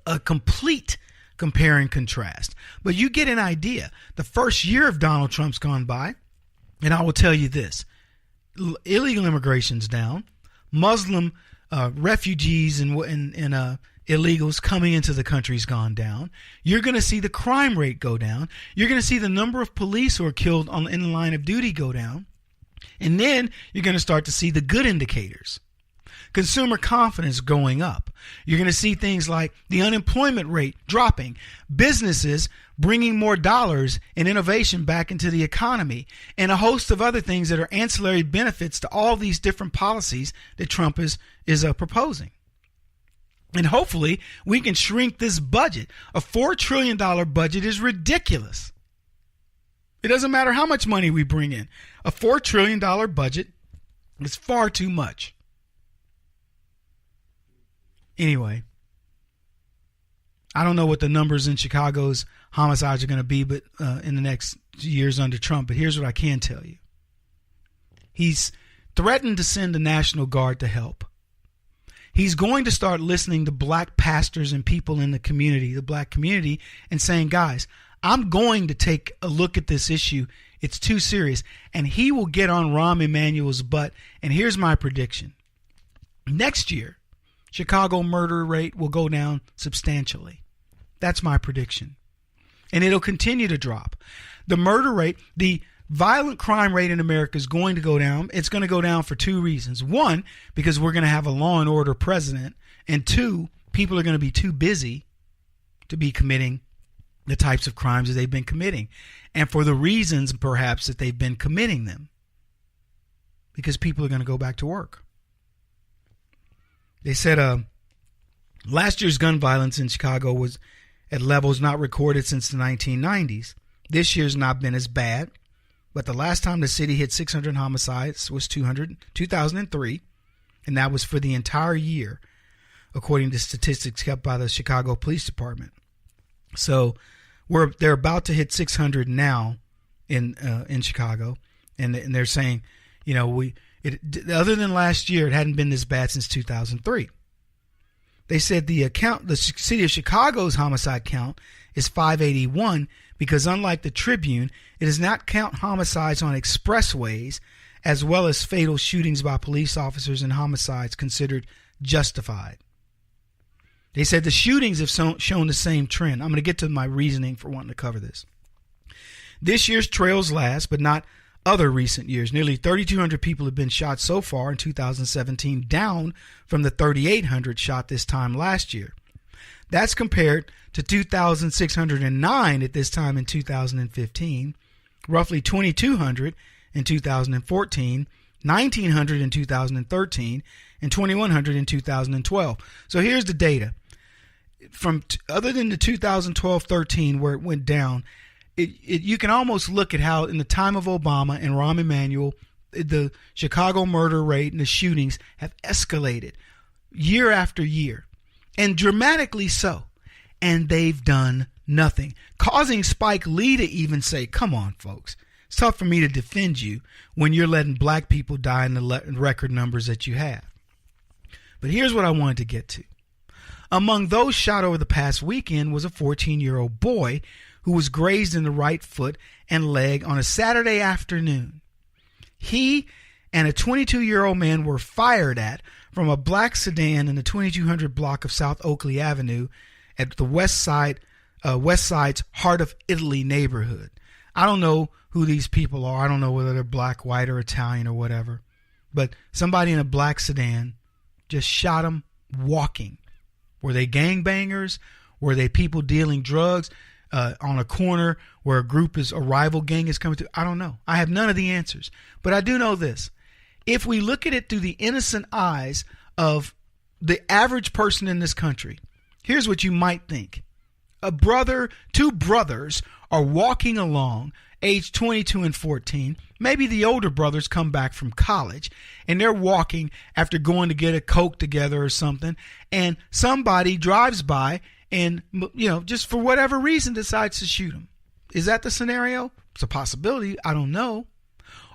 a complete compare and contrast. But you get an idea. The first year of Donald Trump's gone by, and I will tell you this. Illegal immigration's down. Muslim refugees and illegals coming into the country's gone down. You're going to see the crime rate go down. You're going to see the number of police who are killed in the line of duty go down. And then you're going to start to see the good indicators. Consumer confidence going up. You're going to see things like the unemployment rate dropping, businesses bringing more dollars and innovation back into the economy, and a host of other things that are ancillary benefits to all these different policies that Trump is proposing. And hopefully we can shrink this budget. A $4 trillion budget is ridiculous. It doesn't matter how much money we bring in. A $4 trillion budget is far too much. Anyway, I don't know what the numbers in Chicago's homicides are going to be but in the next years under Trump, but here's what I can tell you. He's threatened to send the National Guard to help. He's going to start listening to black pastors and people in the community, the black community, and saying, guys, I'm going to take a look at this issue. It's too serious. And he will get on Rahm Emanuel's butt. And here's my prediction. Next year, Chicago murder rate will go down substantially. That's my prediction. And it'll continue to drop. The murder rate, the violent crime rate in America is going to go down. It's going to go down for two reasons. One, because we're going to have a law and order president. And two, people are going to be too busy to be committing the types of crimes that they've been committing. And for the reasons, perhaps, that they've been committing them. Because people are going to go back to work. They said last year's gun violence in Chicago was at levels not recorded since the 1990s. This year's not been as bad, but the last time the city hit 600 homicides was 2003, and that was for the entire year, according to statistics kept by the Chicago Police Department. So they're about to hit 600 now in Chicago, and they're saying, you know, other than last year, it hadn't been this bad since 2003. They said the city of Chicago's homicide count is 581 because, unlike the Tribune, it does not count homicides on expressways as well as fatal shootings by police officers and homicides considered justified. They said the shootings have shown the same trend. I'm going to get to my reasoning for wanting to cover this. This year's trails last, but not other recent years. Nearly 3,200 people have been shot so far in 2017, down from the 3,800 shot this time last year. That's compared to 2,609 at this time in 2015, roughly 2,200 in 2014, 1,900 in 2013, and 2,100 in 2012. So here's the data. Other than the 2012-13 where it went down, you can almost look at how in the time of Obama and Rahm Emanuel, the Chicago murder rate and the shootings have escalated year after year, and dramatically so. And they've done nothing, causing Spike Lee to even say, come on, folks. It's tough for me to defend you when you're letting black people die in the record numbers that you have. But here's what I wanted to get to. Among those shot over the past weekend was a 14-year-old boy who was grazed in the right foot and leg on a Saturday afternoon. He and a 22-year-old man were fired at from a black sedan in the 2200 block of South Oakley Avenue at the West Side's Heart of Italy neighborhood. I don't know who these people are. I don't know whether they're black, white, or Italian or whatever. But somebody in a black sedan just shot him walking. Were they gangbangers? Were they people dealing drugs on a corner where a rival gang is coming to? I don't know. I have none of the answers. But I do know this. If we look at it through the innocent eyes of the average person in this country, here's what you might think. Two brothers are walking along, age 22 and 14. Maybe the older brothers come back from college and they're walking after going to get a Coke together or something, and somebody drives by and, just for whatever reason decides to shoot them. Is that the scenario? It's a possibility. I don't know.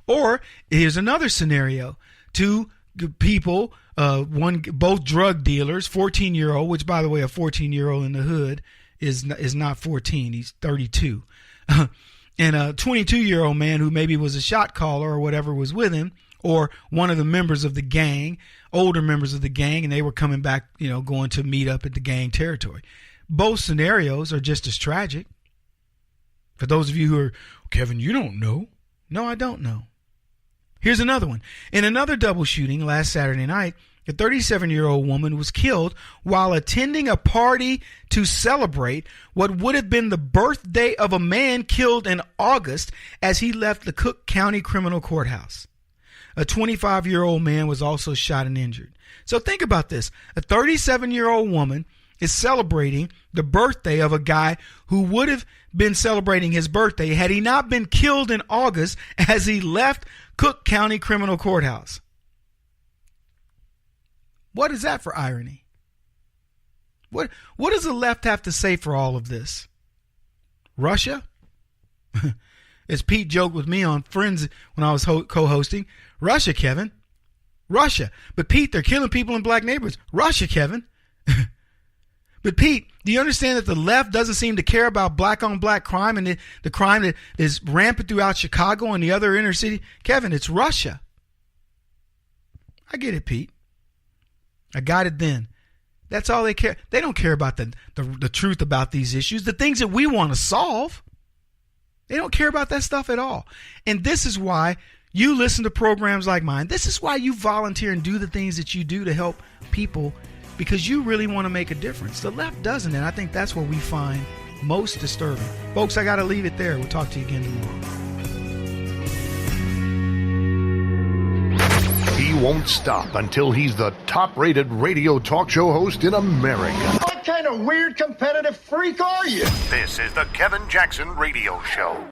Or here's another scenario. Two people, both drug dealers, 14-year-old, which, by the way, a 14-year-old in the hood is not 14. He's 32. And a 22-year-old man who maybe was a shot caller or whatever was with him, or one of the members of the gang, older members of the gang, and they were coming back, going to meet up at the gang territory. Both scenarios are just as tragic. For those of you who are, Kevin, you don't know. No, I don't know. Here's another one. In another double shooting last Saturday night, a 37-year-old woman was killed while attending a party to celebrate what would have been the birthday of a man killed in August as he left the Cook County Criminal Courthouse. A 25-year-old man was also shot and injured. So think about this. A 37-year-old woman is celebrating the birthday of a guy who would have been celebrating his birthday had he not been killed in August as he left Cook County Criminal Courthouse. What is that for irony? What does the left have to say for all of this? Russia? As Pete joked with me on Friends when I was co-hosting, Russia, Kevin. Russia. But Pete, they're killing people in black neighborhoods. Russia, Kevin. But Pete, do you understand that the left doesn't seem to care about black-on-black crime and the crime that is rampant throughout Chicago and the other inner city? Kevin, it's Russia. I get it, Pete. I got it then. That's all they care. They don't care about the truth about these issues, the things that we want to solve. They don't care about that stuff at all. And this is why you listen to programs like mine. This is why you volunteer and do the things that you do to help people, because you really want to make a difference. The left doesn't, and I think that's what we find most disturbing. Folks, I got to leave it there. We'll talk to you again tomorrow. He won't stop until he's the top-rated radio talk show host in America. What kind of weird competitive freak are you? This is the Kevin Jackson Radio Show.